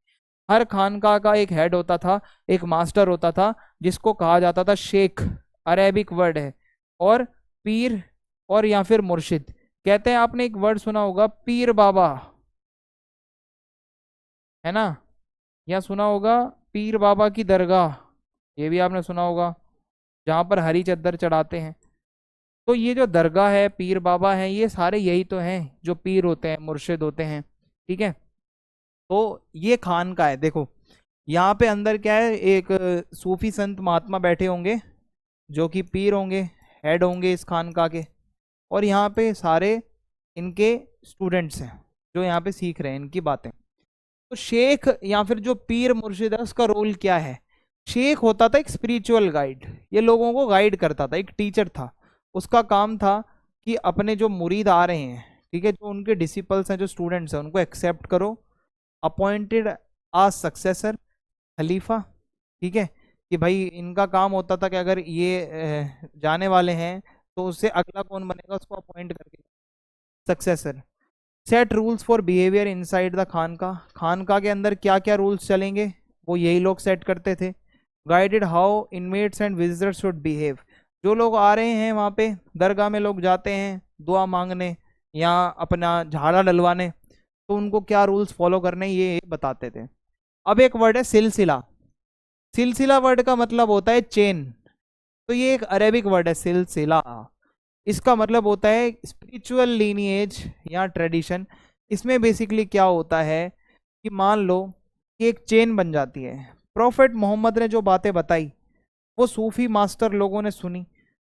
हर खानकाह का एक हेड होता था, एक मास्टर होता था, जिसको कहा जाता था शेख, अरेबिक वर्ड है, और पीर और या फिर मुर्शिद। कहते हैं, आपने एक वर्ड सुना होगा पीर बाबा, है ना, या सुना होगा पीर बाबा की दरगाह, ये भी आपने सुना होगा, जहाँ पर हरी चद्दर चढ़ाते हैं। तो ये जो दरगाह है, पीर बाबा है, ये सारे यही तो हैं जो पीर होते हैं, मुर्शिद होते हैं, ठीक है। तो ये खान का है, देखो यहाँ पे अंदर क्या है, एक सूफी संत महात्मा बैठे होंगे जो कि पीर होंगे, हेड होंगे इस खानका के, और यहाँ पे सारे इनके स्टूडेंट्स हैं जो यहाँ पे सीख रहे हैं इनकी बातें। तो शेख या फिर जो पीर मुर्शिद है, उसका रोल क्या है? शेख होता था एक स्पिरिचुअल गाइड, ये लोगों को गाइड करता था, एक टीचर था। उसका काम था कि अपने जो मुरीद आ रहे हैं, ठीक है, जो उनके डिसिपल्स हैं, जो स्टूडेंट्स हैं, उनको एक्सेप्ट करो, अपॉइंटेड आ सक्सेसर, खलीफा, ठीक है, कि भाई इनका काम होता था कि अगर ये जाने वाले हैं तो उससे अगला कौन बनेगा उसको अपॉइंट करके, successor. Set rules for behaviour inside the khanqah, खानका के अंदर क्या क्या रूल्स चलेंगे वो यही लोग सेट करते थे। Guided how inmates and visitors should behave, जो लोग आ रहे हैं वहाँ पे दरगाह में लोग जाते हैं दुआ मांगने या अपना झाड़ा डलवाने, तो उनको क्या रूल्स फॉलो करने ये बताते थे। अब एक वर्ड है सिलसिला, सिलसिला वर्ड का मतलब होता है चेन, तो ये एक अरेबिक वर्ड है सिलसिला, इसका मतलब होता है स्पिरिचुअल लीनिएज या ट्रेडिशन। इसमें बेसिकली क्या होता है कि मान लो कि एक चेन बन जाती है, प्रॉफेट मोहम्मद ने जो बातें बताई वो सूफी मास्टर लोगों ने सुनी,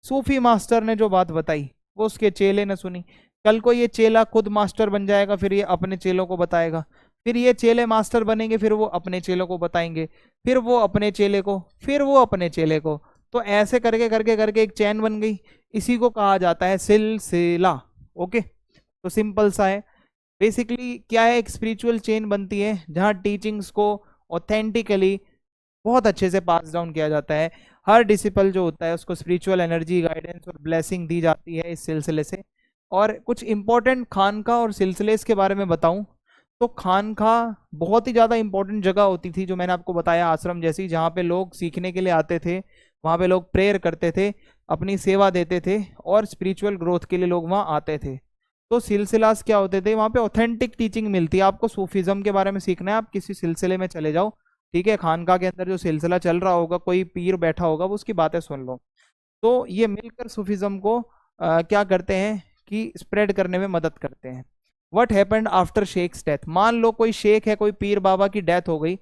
सूफी मास्टर ने जो बात बताई वो उसके चेले ने सुनी, कल को ये चेला खुद मास्टर बन जाएगा, फिर ये अपने चेलों को बताएगा, फिर ये चेले मास्टर बनेंगे, फिर वो अपने चेलों को बताएंगे, फिर वो अपने चेले को, फिर वो अपने चेले को। तो ऐसे करके करके करके एक चैन बन गई। इसी को कहा जाता है सिलसिला। ओके, तो सिंपल सा है। बेसिकली क्या है, एक स्पिरिचुअल चेन बनती है जहाँ टीचिंग्स को ऑथेंटिकली बहुत अच्छे से पास डाउन किया जाता है। हर डिसिपल जो होता है उसको स्पिरिचुअल एनर्जी, गाइडेंस और ब्लेसिंग दी जाती है इस सिलसिले से। और कुछ इंपॉर्टेंट खानका और सिलसिले के बारे में बताऊं तो खानका बहुत ही ज़्यादा इंपॉर्टेंट जगह होती थी, जो मैंने आपको बताया आश्रम जैसी, जहाँ पे लोग सीखने के लिए आते थे, वहाँ पे लोग प्रेयर करते थे, अपनी सेवा देते थे और स्पिरिचुअल ग्रोथ के लिए लोग वहाँ आते थे। तो सिलसिलास क्या होते थे, वहाँ पे ऑथेंटिक टीचिंग मिलती है। आपको सूफीज्म के बारे में सीखना है, आप किसी सिलसिले में चले जाओ, ठीक है, खानका के अंदर जो सिलसिला चल रहा होगा, कोई पीर बैठा होगा, वो उसकी बातें सुन लो। तो ये मिलकर सूफीज्म को क्या करते हैं कि स्प्रेड करने में मदद करते हैं। What happened after sheikhs death, मान लो कोई शेख है, कोई पीर बाबा की डेथ हो गई,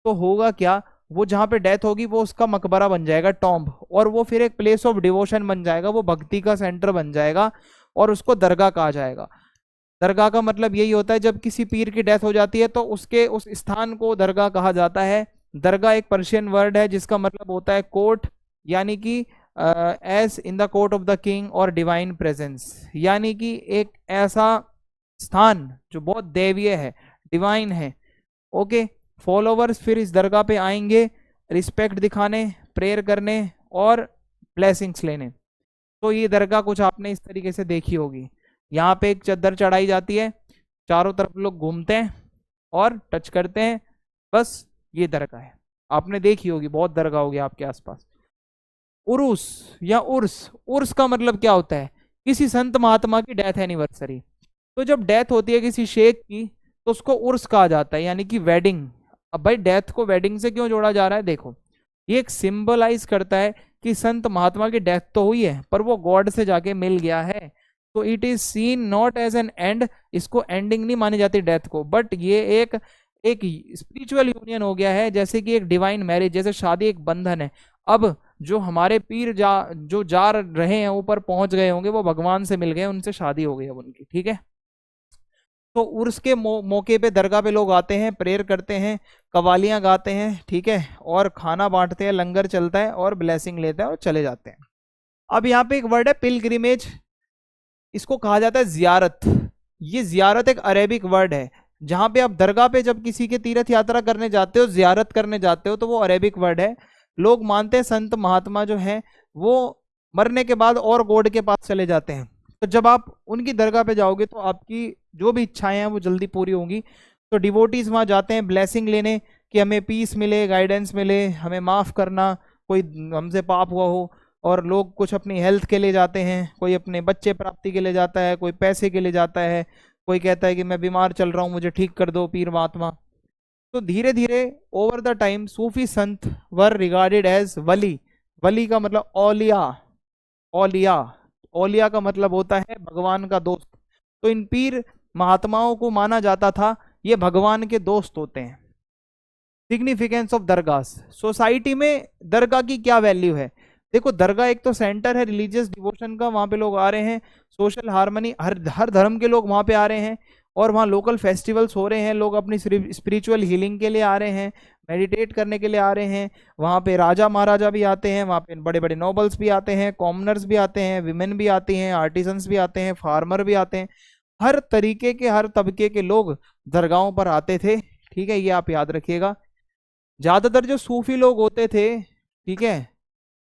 तो होगा क्या, वो जहाँ पे डेथ होगी वो उसका मकबरा बन जाएगा, टॉम्ब, और वो फिर एक प्लेस ऑफ डिवोशन बन जाएगा, वो भक्ति का सेंटर बन जाएगा और उसको दरगाह कहा जाएगा। दरगाह का मतलब यही होता है, जब किसी पीर की डेथ हो जाती है तो उसके उस स्थान को दरगाह कहा जाता है। दरगाह एक पर्शियन वर्ड है जिसका मतलब होता है कोर्ट, यानी कि as in the court of the king और डिवाइन प्रेजेंस, यानी कि एक ऐसा स्थान जो बहुत दैवीय है, डिवाइन है। ओके, फॉलोवर्स फिर इस दरगाह पे आएंगे रिस्पेक्ट दिखाने, प्रेयर करने और ब्लेसिंग्स लेने। तो ये दरगाह कुछ आपने इस तरीके से देखी होगी, यहाँ पे एक चद्दर चढ़ाई जाती है, चारों तरफ लोग घूमते हैं और टच करते हैं, बस ये दरगाह है। आपने देखी होगी, बहुत दरगाह होगी आपके आसपास। उर्स या उर्स, उर्स का मतलब क्या होता है, किसी संत महात्मा की डेथ एनिवर्सरी। तो जब डेथ होती है किसी शेख की तो उसको उर्स कहा जाता है, यानी कि वेडिंग। अब भाई डेथ को वेडिंग से क्यों जोड़ा जा रहा है, देखो ये एक सिंबलाइज करता है कि संत महात्मा की डेथ तो हुई है पर वो गॉड से जाके मिल गया है। तो it is seen not as an end, इसको एंडिंग नहीं मानी जाती डेथ को, बट ये एक एक स्पिरिचुअल यूनियन हो गया है, जैसे कि एक डिवाइन मैरिज, जैसे शादी एक बंधन है। अब जो हमारे पीर जो जा रहे हैं, ऊपर पहुंच गए होंगे, वो भगवान से मिल गए, उनसे शादी हो गई अब उनकी, ठीक है। तो उर्स के मौके पे दरगाह पे लोग आते हैं, प्रेयर करते हैं, कवालियां गाते हैं, ठीक है, और खाना बांटते हैं, लंगर चलता है और ब्लेसिंग लेते हैं और चले जाते हैं। अब यहाँ पे एक वर्ड है पिलग्रिमेज, इसको कहा जाता है जियारत। ये जियारत एक अरेबिक वर्ड है, जहां पे आप दरगाह पे जब किसी के तीर्थ यात्रा करने जाते हो, जियारत करने जाते हो, तो वो अरेबिक वर्ड है। लोग मानते हैं संत महात्मा जो है वो मरने के बाद और गॉड के पास चले जाते हैं। तो जब आप उनकी दरगाह पे जाओगे तो आपकी जो भी इच्छाएं हैं वो जल्दी पूरी होंगी। तो डिवोटीज वहां जाते हैं ब्लेसिंग लेने, कि हमें पीस मिले, गाइडेंस मिले, हमें माफ करना, कोई हमसे पाप हुआ हो। और लोग कुछ अपनी हेल्थ के लिए जाते हैं, कोई अपने बच्चे प्राप्ति के लिए जाता है, कोई पैसे के लिए जाता है, कोई कहता है कि मैं बीमार चल रहा हूँ, मुझे ठीक कर दो पीर महात्मा। तो धीरे धीरे over the time Sufi Sant were regarded as वली। वली का मतलब औलिया, औलिया, औलिया का मतलब होता है भगवान का दोस्त। तो इन पीर महात्माओं को माना जाता था ये भगवान के दोस्त होते हैं। सिग्निफिकेंस ऑफ दरगाह, सोसाइटी में दरगाह की क्या वैल्यू है। देखो दरगाह एक तो सेंटर है रिलीजियस डिवोशन का, वहां पे लोग आ रहे हैं, सोशल हार्मनी, हर धर्म के लोग वहां पे आ रहे हैं, और वहाँ लोकल फेस्टिवल्स हो रहे हैं, लोग अपनी स्पिरिचुअल हीलिंग के लिए आ रहे हैं, मेडिटेट करने के लिए आ रहे हैं। वहाँ पे राजा महाराजा भी आते हैं, वहाँ पे बड़े बड़े नोबल्स भी आते हैं, कॉमनर्स भी आते हैं, विमेन भी आती हैं, आर्टिजन्स भी आते हैं, फार्मर भी आते हैं, हर तरीके के हर तबके के लोग दरगाहों पर आते थे, ठीक है, ये आप याद रखिएगा। ज्यादातर जो सूफी लोग होते थे, ठीक है,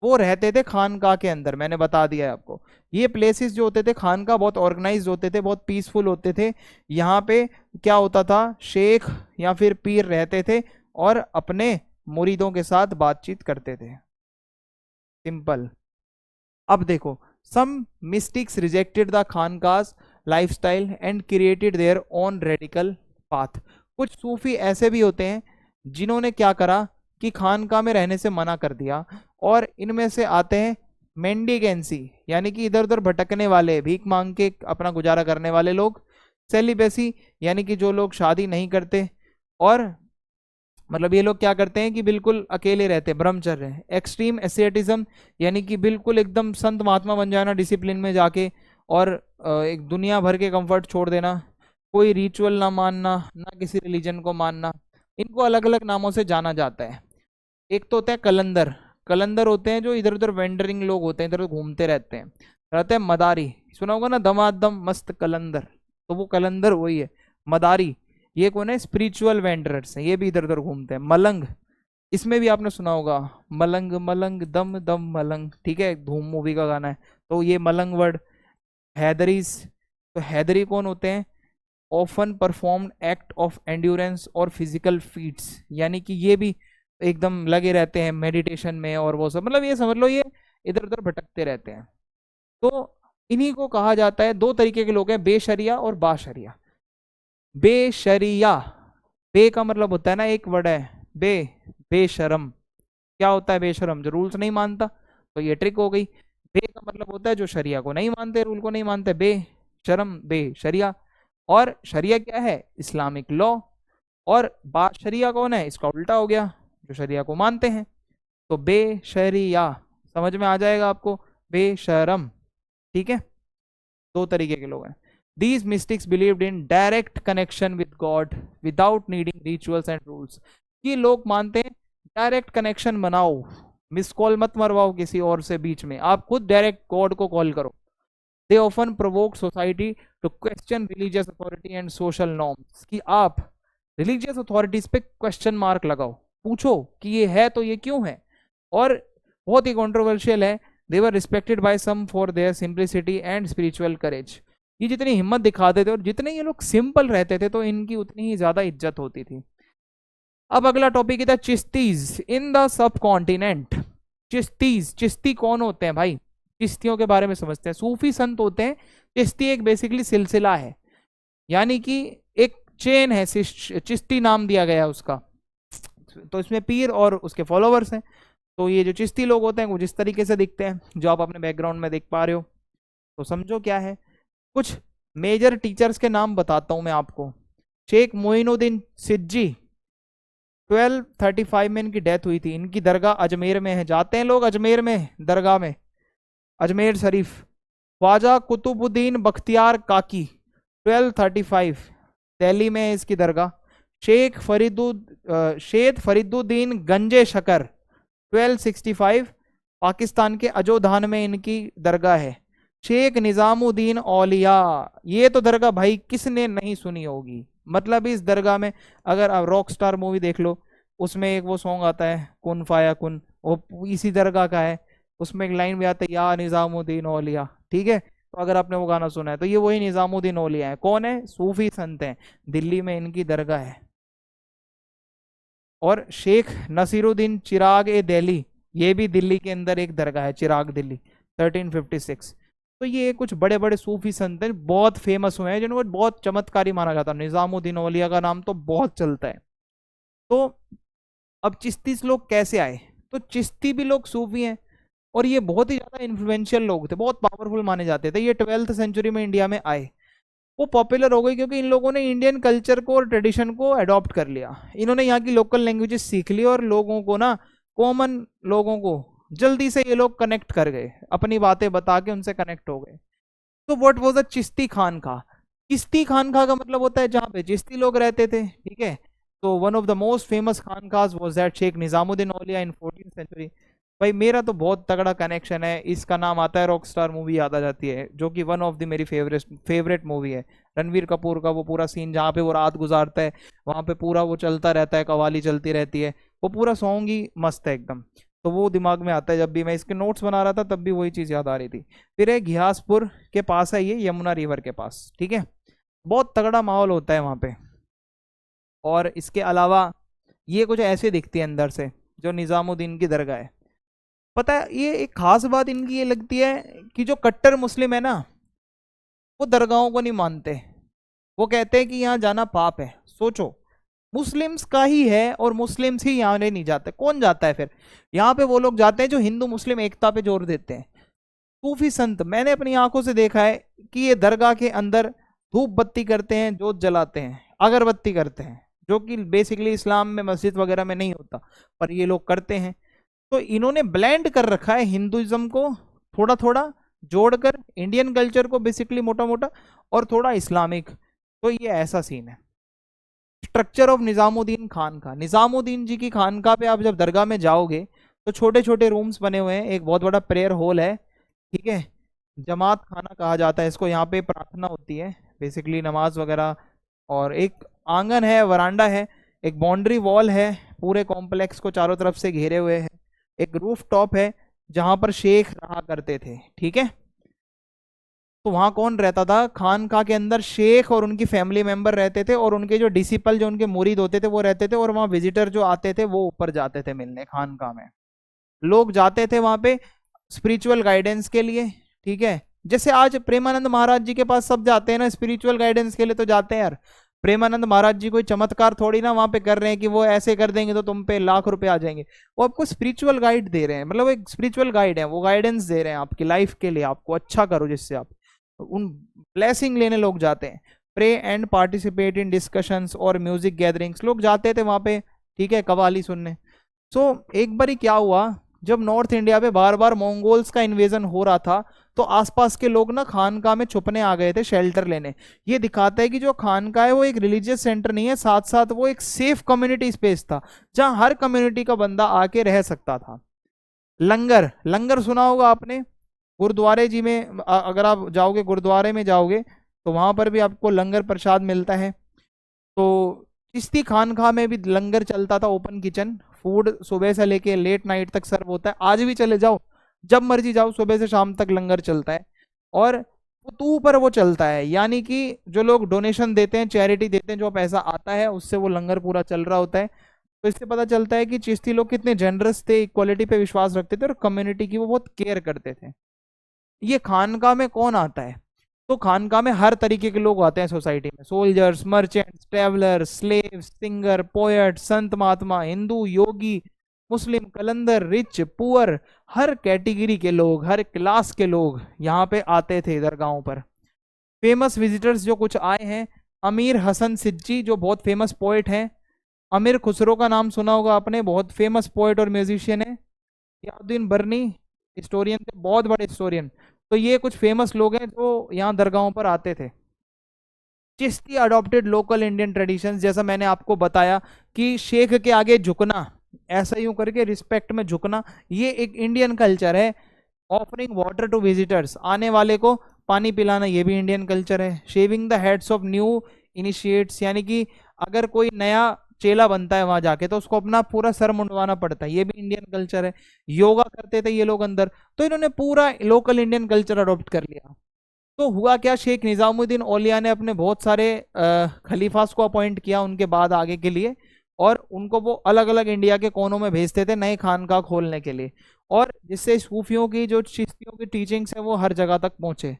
वो रहते थे खानका के अंदर, मैंने बता दिया है आपको। ये प्लेसेस जो होते थे खानका बहुत ऑर्गेनाइज होते थे, बहुत पीसफुल होते थे। यहाँ पे क्या होता था, शेख या फिर पीर रहते थे और अपने मुरीदों के साथ बातचीत करते थे, सिंपल। अब देखो, some mystics rejected the khanqahs lifestyle and created their own radical path. कुछ सूफी ऐसे भी होते हैं जिन्होंने क्या करा कि खानका में रहने से मना कर दिया, और इनमें से आते हैं मेंडिगेंसी, यानी कि इधर उधर भटकने वाले, भीख मांग के अपना गुजारा करने वाले लोग। सेलिबेसी, यानी कि जो लोग शादी नहीं करते, और मतलब ये लोग क्या करते हैं कि बिल्कुल अकेले रहते हैं, ब्रह्मचर्य। एक्सट्रीम एसेटिज्म, यानी कि बिल्कुल एकदम संत महात्मा बन जाना डिसिप्लिन में जाके, और एक दुनिया भर के कंफर्ट छोड़ देना।
कोई रिचुअल ना मानना, ना किसी रिलीजन को मानना, इनको अलग अलग नामों से जाना जाता है। एक तो होता है कलंदर, कलंदर होते हैं जो इधर उधर वेंडरिंग लोग होते हैं, इधर उधर घूमते रहते हैं। रहते हैं मदारी, सुना होगा ना, दमादम मस्त कलंदर, तो वो कलंदर वही है। मदारी ये कौन है, स्पिरिचुअल वेंडरर्स हैं, ये भी इधर उधर घूमते हैं। मलंग, इसमें भी आपने सुना होगा, मलंग मलंग दम दम मलंग, ठीक है, धूम मूवी का गाना है, तो ये मलंग वर्ड। हैदरीज, तो हैदरी कौन होते हैं, often performed act of endurance और फिजिकल फीट्स, यानी कि ये भी एकदम लगे रहते हैं मेडिटेशन में और वो सब, मतलब ये समझ लो ये इधर उधर भटकते रहते हैं। तो इन्हीं को कहा जाता है, दो तरीके के लोग हैं, बेशरिया और बाशरिया। बेशरिया, बे का मतलब होता है ना, एक वर्ड है बे, बेशरम। क्या होता है बेशरम, जो रूल्स नहीं मानता, तो ये ट्रिक हो गई। बे का मतलब होता है जो शरिया को नहीं मानते, रूल को नहीं मानते, बे शरम बे शरिया। और शरिया क्या है, इस्लामिक लॉ। और बा शरिया कौन है, इसका उल्टा हो गया, जो शरिया को मानते हैं। तो बे शरिया समझ में आ जाएगा आपको, बेशरम, ठीक है। दो तरीके के लोग हैं। These mystics believed in direct connection with God without needing rituals and rules। ये लोग मानते हैं डायरेक्ट कनेक्शन बनाओ, मिस कॉल मत मरवाओ किसी और से बीच में, आप खुद डायरेक्ट गॉड को कॉल करो। They often provoke society to question religious authority and social norms। कि आप रिलीजियस अथॉरिटीज पे क्वेश्चन मार्क लगाओ, पूछो कि ये है तो ये क्यों है। और बहुत ही कंट्रोवर्शियल है, they were respected by some for their simplicity and spiritual courage. ये जितनी हिम्मत दिखाते थे और जितने ये लोग सिंपल रहते थे, तो इनकी उतनी ही ज्यादा इज्जत होती थी। अब अगला टॉपिक था Chishtis in the subcontinent. Chishtis, Chishti कौन होते हैं भाई, चिश्तियों के बारे में समझते हैं। सूफी संत होते हैं। चिश्ती एक बेसिकली सिलसिला है, यानी कि एक चेन है, चिश्ती नाम दिया गया है उसका। तो इसमें पीर और उसके फॉलोवर्स हैं। तो ये जो चिश्ती लोग होते हैं वो जिस तरीके से दिखते हैं, जो आप अपने बैकग्राउंड में देख पा रहे हो, तो समझो क्या है। कुछ मेजर टीचर्स के नाम बताता हूं मैं आपको। शेख मोइनुद्दीन सिज्जी, 1235 में इनकी डेथ हुई थी। इनकी दरगाह अजमेर में है, जाते हैं लोग अजमेर में दरगाह में, अजमेर शरीफ। ख्वाजा कुतुबुद्दीन बख्तियार काकी, 1235 दिल्ली में है इसकी दरगाह। शेख फरीदुद्दीन गंजे शकर, 1265 पाकिस्तान के अजोधान में इनकी दरगाह है। शेख निजामुद्दीन औलिया, ये तो दरगाह भाई किसने नहीं सुनी होगी, मतलब इस दरगाह में, अगर आप रॉक स्टार मूवी देख लो, उसमें एक वो सॉन्ग आता है कुन फाया कुन, वो इसी दरगाह का है। उसमें एक लाइन भी आता है, या निजामुद्दीन औलिया, ठीक है। तो अगर आपने वो गाना सुना है तो ये वही निजामुद्दीन औलिया है। कौन है, सूफी संत हैं, दिल्ली में इनकी दरगाह है। और शेख नसीरुद्दीन चिराग ए दिल्ली, ये भी दिल्ली के अंदर एक दरगाह है, चिराग दिल्ली, 1356। तो ये कुछ बड़े बड़े सूफी संत हैं, बहुत फेमस हुए हैं, जिनको बहुत चमत्कारी माना जाता है। निजामुद्दीन औलिया का नाम तो बहुत चलता है। तो अब चिश्ती लोग कैसे आए, तो चिश्ती भी लोग सूफी हैं, और ये बहुत ही ज्यादा इन्फ्लुएंशियल लोग थे, बहुत पावरफुल माने जाते थे। ये 12th सेंचुरी में इंडिया में आए, वो पॉपुलर हो गई क्योंकि इन लोगों ने इंडियन कल्चर को और ट्रेडिशन को अडॉप्ट कर लिया। इन्होंने यहाँ की लोकल लैंग्वेजेस सीख ली, और लोगों को ना, कॉमन लोगों को जल्दी से ये लोग कनेक्ट कर गए, अपनी बातें बता के उनसे कनेक्ट हो गए। तो what was a Chishti khanqah. Chishti खानका का मतलब होता है जहाँ पे चिश्ती लोग रहते थे, ठीक है। तो one of the most famous khanqahs was that Sheikh Nizamuddin Auliya in 14th century. भाई मेरा तो बहुत तगड़ा कनेक्शन है, इसका नाम आता है रॉक स्टार मूवी याद आ जाती है, जो कि वन ऑफ द मेरी फेवरेट मूवी है। रणवीर कपूर का वो पूरा सीन जहाँ पे वो रात गुजारता है, वहाँ पे पूरा वो चलता रहता है, कवाली चलती रहती है, वो पूरा सॉन्ग ही मस्त है एकदम। तो वो दिमाग में आता है, जब भी मैं इसके नोट्स बना रहा था तब भी वही चीज़ याद आ रही थी। फिर है घियासपुर के पास है ये, यमुना रिवर के पास, ठीक है। बहुत तगड़ा माहौल होता है वहाँ पे। और इसके अलावा ये कुछ ऐसे दिखती है अंदर से, जो निजामुद्दीन की दरगाह है। पता है ये एक खास बात इनकी ये लगती है कि जो कट्टर मुस्लिम है ना, वो दरगाहों को नहीं मानते। वो कहते हैं कि यहाँ जाना पाप है। सोचो, मुस्लिम्स का ही है और मुस्लिम्स ही यहाँ नहीं जाते, कौन जाता है फिर? यहाँ पे वो लोग जाते हैं जो हिंदू मुस्लिम एकता पे जोर देते हैं। सूफी संत, मैंने अपनी आंखों से देखा है कि ये दरगाह के अंदर धूप बत्ती करते हैं, जोत जलाते हैं, अगरबत्ती करते हैं, जो कि बेसिकली इस्लाम में मस्जिद वगैरह में नहीं होता, पर ये लोग करते हैं। तो इन्होंने ब्लेंड कर रखा है हिंदुइज्म को थोड़ा थोड़ा जोड़कर, इंडियन कल्चर को बेसिकली मोटा मोटा, और थोड़ा इस्लामिक। तो ये ऐसा सीन है। स्ट्रक्चर ऑफ निजामुद्दीन खान का, निजामुद्दीन जी की खानका पे आप जब दरगाह में जाओगे तो छोटे छोटे रूम्स बने हुए हैं, एक बहुत बड़ा प्रेयर हॉल है, ठीक है, जमात खाना कहा जाता है इसको, यहाँ पे प्रार्थना होती है बेसिकली, नमाज वगैरह, और एक आंगन है, वरांडा है, एक बाउंड्री वॉल है, पूरे कॉम्प्लेक्स को चारों तरफ से घेरे हुए है, एक रूफ टॉप है जहां पर शेख रहा करते थे, ठीक है। तो वहां कौन रहता था, खानका के अंदर शेख और उनकी फैमिली मेंबर रहते थे, और उनके जो डिसिपल जो उनके मुरीद होते थे वो रहते थे, और वहां विजिटर जो आते थे वो ऊपर जाते थे मिलने, खानका में लोग जाते थे वहां पे स्पिरिचुअल गाइडेंस के लिए, ठीक है। जैसे आज प्रेमानंद महाराज जी के पास सब जाते हैं ना स्पिरिचुअल गाइडेंस के लिए, तो जाते हैं यार। प्रेमानंद महाराज जी कोई चमत्कार थोड़ी ना वहां पे कर रहे हैं कि वो ऐसे कर देंगे तो तुम पे लाख रुपए आ जाएंगे, वो आपको स्पिरिचुअल गाइड दे रहे हैं, मतलब एक स्पिरिचुअल गाइड है, वो गाइडेंस दे रहे हैं आपकी लाइफ के लिए, आपको अच्छा करो जिससे आप उन ब्लेसिंग लेने लोग जाते हैं। Pray and participate in discussions और म्यूजिक गैदरिंग्स, लोग जाते थे वहां पे, ठीक है, कवाली सुनने। सो एक बार क्या हुआ, जब नॉर्थ इंडिया पे बार बार मंगोल्स का इन्वेजन हो रहा था, तो आसपास के लोग ना खानका में छुपने आ गए थे, शेल्टर लेने। ये दिखाता है कि जो खानका है वो एक रिलीजियस सेंटर नहीं है, साथ साथ वो एक सेफ कम्युनिटी स्पेस था जहां हर कम्युनिटी का बंदा आके रह सकता था। लंगर, लंगर सुना होगा आपने, गुरुद्वारे जी में अगर आप जाओगे, गुरुद्वारे में जाओगे तो वहां पर भी आपको लंगर प्रसाद मिलता है। तो चिश्ती खानका में भी लंगर चलता था, ओपन किचन, फूड सुबह से लेके लेट नाइट तक सर्व होता है, आज भी चले जाओ, जब मर्जी जाओ, सुबह से शाम तक लंगर चलता है। और तू पर वो चलता है, यानी कि जो लोग डोनेशन देते हैं, चैरिटी देते हैं, जो पैसा आता है उससे वो लंगर पूरा चल रहा होता है। तो इससे पता चलता है कि चिश्ती लोग कितने जनरस थे, इक्वालिटी पे विश्वास रखते थे, और कम्युनिटी की वो बहुत केयर करते थे। ये खानका में कौन आता है, तो खानका में हर तरीके के लोग आते हैं सोसाइटी में, soldiers, merchants, traveller, slave, singer, poet, संत महात्मा, हिंदू, योगी, मुस्लिम, कलंदर, रिच, पुअर, हर कैटेगरी के लोग, हर क्लास के लोग यहाँ पे आते थे दरगाहों पर। फेमस विजिटर्स जो कुछ आए हैं, अमीर हसन सिज्जी जो बहुत फेमस पोएट हैं, अमीर खुसरो का नाम सुना होगा आपने, बहुत फेमस पोएट और म्यूजिशियन है, यादुद्दीन बरनी हिस्टोरियन थे, बहुत बड़े हिस्टोरियन। तो ये कुछ फेमस लोग हैं जो यहाँ दरगाहों पर आते थे। Chishti adopted local Indian traditions, जैसा मैंने आपको बताया कि शेख के आगे झुकना, ऐसा यूं करके रिस्पेक्ट में झुकना, ये एक इंडियन कल्चर है। ऑफरिंग वाटर टू विजिटर्स, आने वाले को पानी पिलाना, ये भी इंडियन कल्चर है। Shaving the heads of new initiates, यानी कि अगर कोई नया चेला बनता है वहां जाके तो उसको अपना पूरा सर मुंडवाना पड़ता है, ये भी इंडियन कल्चर है। योगा करते थे ये लोग अंदर, तो इन्होंने पूरा लोकल इंडियन कल्चर अडॉप्ट कर लिया। तो हुआ क्या, शेख निजामुद्दीन औलिया ने अपने बहुत सारे खलीफास को अपॉइंट किया उनके बाद आगे के लिए, और उनको वो अलग अलग इंडिया के कोनों में भेजते थे नए खानका खोलने के लिए, और जिससे सूफियों की जो चिश्तियों की टीचिंग्स है वो हर जगह तक पहुंचे।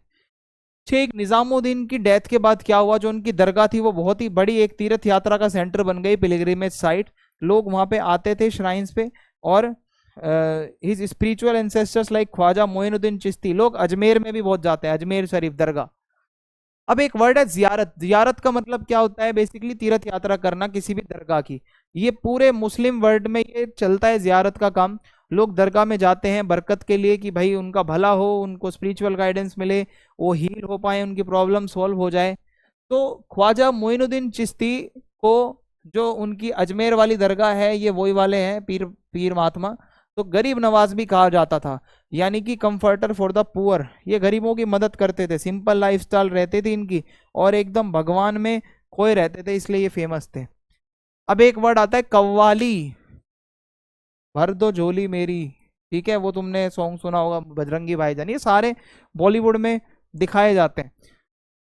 शेख निजामुद्दीन की डेथ के बाद क्या हुआ, जो उनकी दरगाह थी वो बहुत ही बड़ी एक तीर्थ यात्रा का सेंटर बन गई, पिलग्रिमेज साइट, लोग वहां पे आते थे श्राइन्स पे, और his spiritual ancestors like Khwaja Moinuddin Chishti, लोग अजमेर में भी बहुत जाते हैं, अजमेर शरीफ दरगाह। अब एक वर्ड है जियारत, जियारत का मतलब क्या होता है, बेसिकली तीर्थ यात्रा करना किसी भी दरगाह की, ये पूरे मुस्लिम वर्ल्ड में ये चलता है जियारत का काम। लोग दरगाह में जाते हैं बरकत के लिए कि भाई उनका भला हो, उनको स्पिरिचुअल गाइडेंस मिले, वो हील हो पाए, उनकी प्रॉब्लम सॉल्व हो जाए। तो ख्वाजा मोइनुद्दीन चिश्ती को, जो उनकी अजमेर वाली दरगाह है, ये वही वाले हैं पीर पीर महात्मा, तो गरीब नवाज भी कहा जाता था, यानी कि कंफर्टर फॉर द पुअर, ये गरीबों की मदद करते थे, सिंपल लाइफस्टाइल रहती थी इनकी, और एकदम भगवान में खोए रहते थे, इसलिए ये फेमस थे। अब एक वर्ड आता है कव्वाली, भर दो झोली मेरी, ठीक है, वो तुमने सॉन्ग सुना होगा बजरंगी भाईजान, ये सारे बॉलीवुड में दिखाए जाते हैं।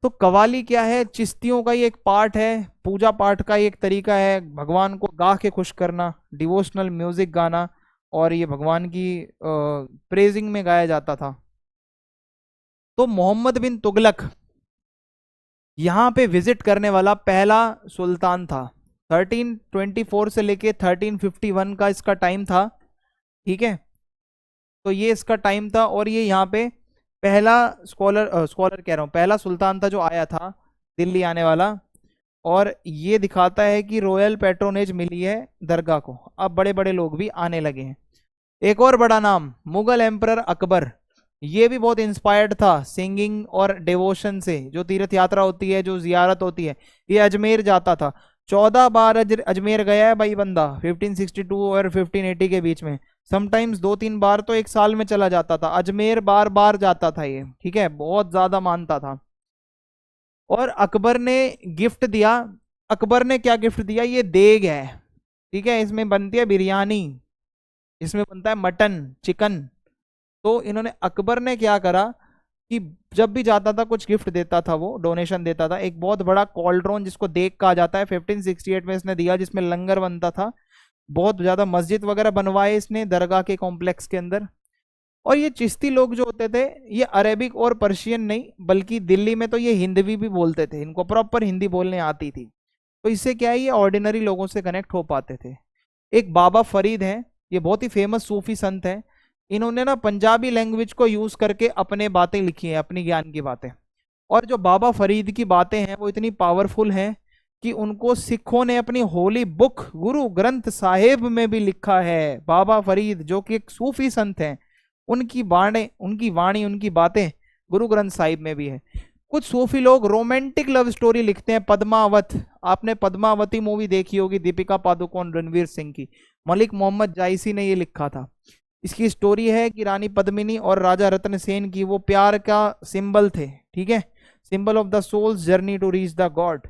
तो कव्वाली क्या है, चिश्तियों का ये एक पार्ट है, पूजा पाठ का एक तरीका है, भगवान को गा के खुश करना, डिवोशनल म्यूजिक गाना, और ये भगवान की प्रेजिंग में गाया जाता था। तो मोहम्मद बिन तुगलक यहाँ पे विजिट करने वाला पहला सुल्तान था, 1324 से लेके 1351 का इसका टाइम था, ठीक है। तो ये इसका टाइम था, और ये यहाँ पे पहला स्कॉलर कह रहा हूँ, पहला सुल्तान था जो आया था दिल्ली आने वाला, और ये दिखाता है कि रॉयल पैट्रोनेज मिली है दरगाह को, अब बड़े बड़े लोग भी आने लगे हैं। एक और बड़ा नाम, मुगल एम्परर अकबर, ये भी बहुत इंस्पायर्ड था सिंगिंग और डिवोशन से। जो तीर्थ यात्रा होती है, जो जियारत होती है, ये अजमेर जाता था। 14 बार अजमेर गया है भाई बंदा, 1562 और 1580 के बीच में। समटाइम्स 2-3 बार तो एक साल में चला जाता था अजमेर, बार बार जाता था ये, ठीक है, बहुत ज्यादा मानता था। और अकबर ने गिफ्ट दिया। अकबर ने क्या गिफ्ट दिया? ये देग है, ठीक है, इसमें बनती है बिरयानी, इसमें बनता है मटन, चिकन। तो इन्होंने, अकबर ने क्या करा कि जब भी जाता था कुछ गिफ्ट देता था, वो डोनेशन देता था। एक बहुत बड़ा कॉल्ड्रोन जिसको देग कहा जाता है 1568 में इसने दिया, जिसमें लंगर बनता था। बहुत ज्यादा मस्जिद वगैरह बनवाए इसने दरगाह के कॉम्प्लेक्स के अंदर। और ये चिश्ती लोग जो होते थे, ये अरेबिक और पर्शियन नहीं, बल्कि दिल्ली में तो ये हिंदवी भी बोलते थे, इनको प्रॉपर हिंदी बोलने आती थी। तो इससे क्या है, ये ऑर्डिनरी लोगों से कनेक्ट हो पाते थे। एक बाबा फरीद हैं, ये बहुत ही फेमस सूफी संत हैं। इन्होंने ना पंजाबी लैंग्वेज को यूज करके अपने बातें लिखी हैं, अपनी ज्ञान की बातें। और जो बाबा फरीद की बातें हैं वो इतनी पावरफुल हैं कि उनको सिखों ने अपनी होली बुक गुरु ग्रंथ साहिब में भी लिखा है। बाबा फरीद जो कि एक सूफी संत हैं, उनकी वाणी उनकी बातें गुरु ग्रंथ साहिब में भी है। कुछ सूफी लोग रोमांटिक लव स्टोरी लिखते हैं, पद्मावत। आपने पद्मावती मूवी देखी होगी, दीपिका पादुकोण रणवीर सिंह की। मलिक मोहम्मद जायसी ने ये लिखा था। इसकी स्टोरी है कि रानी पद्मिनी और राजा रतन सेन की वो प्यार का सिंबल थे, ठीक है, symbol of the soul's journey to reach the God.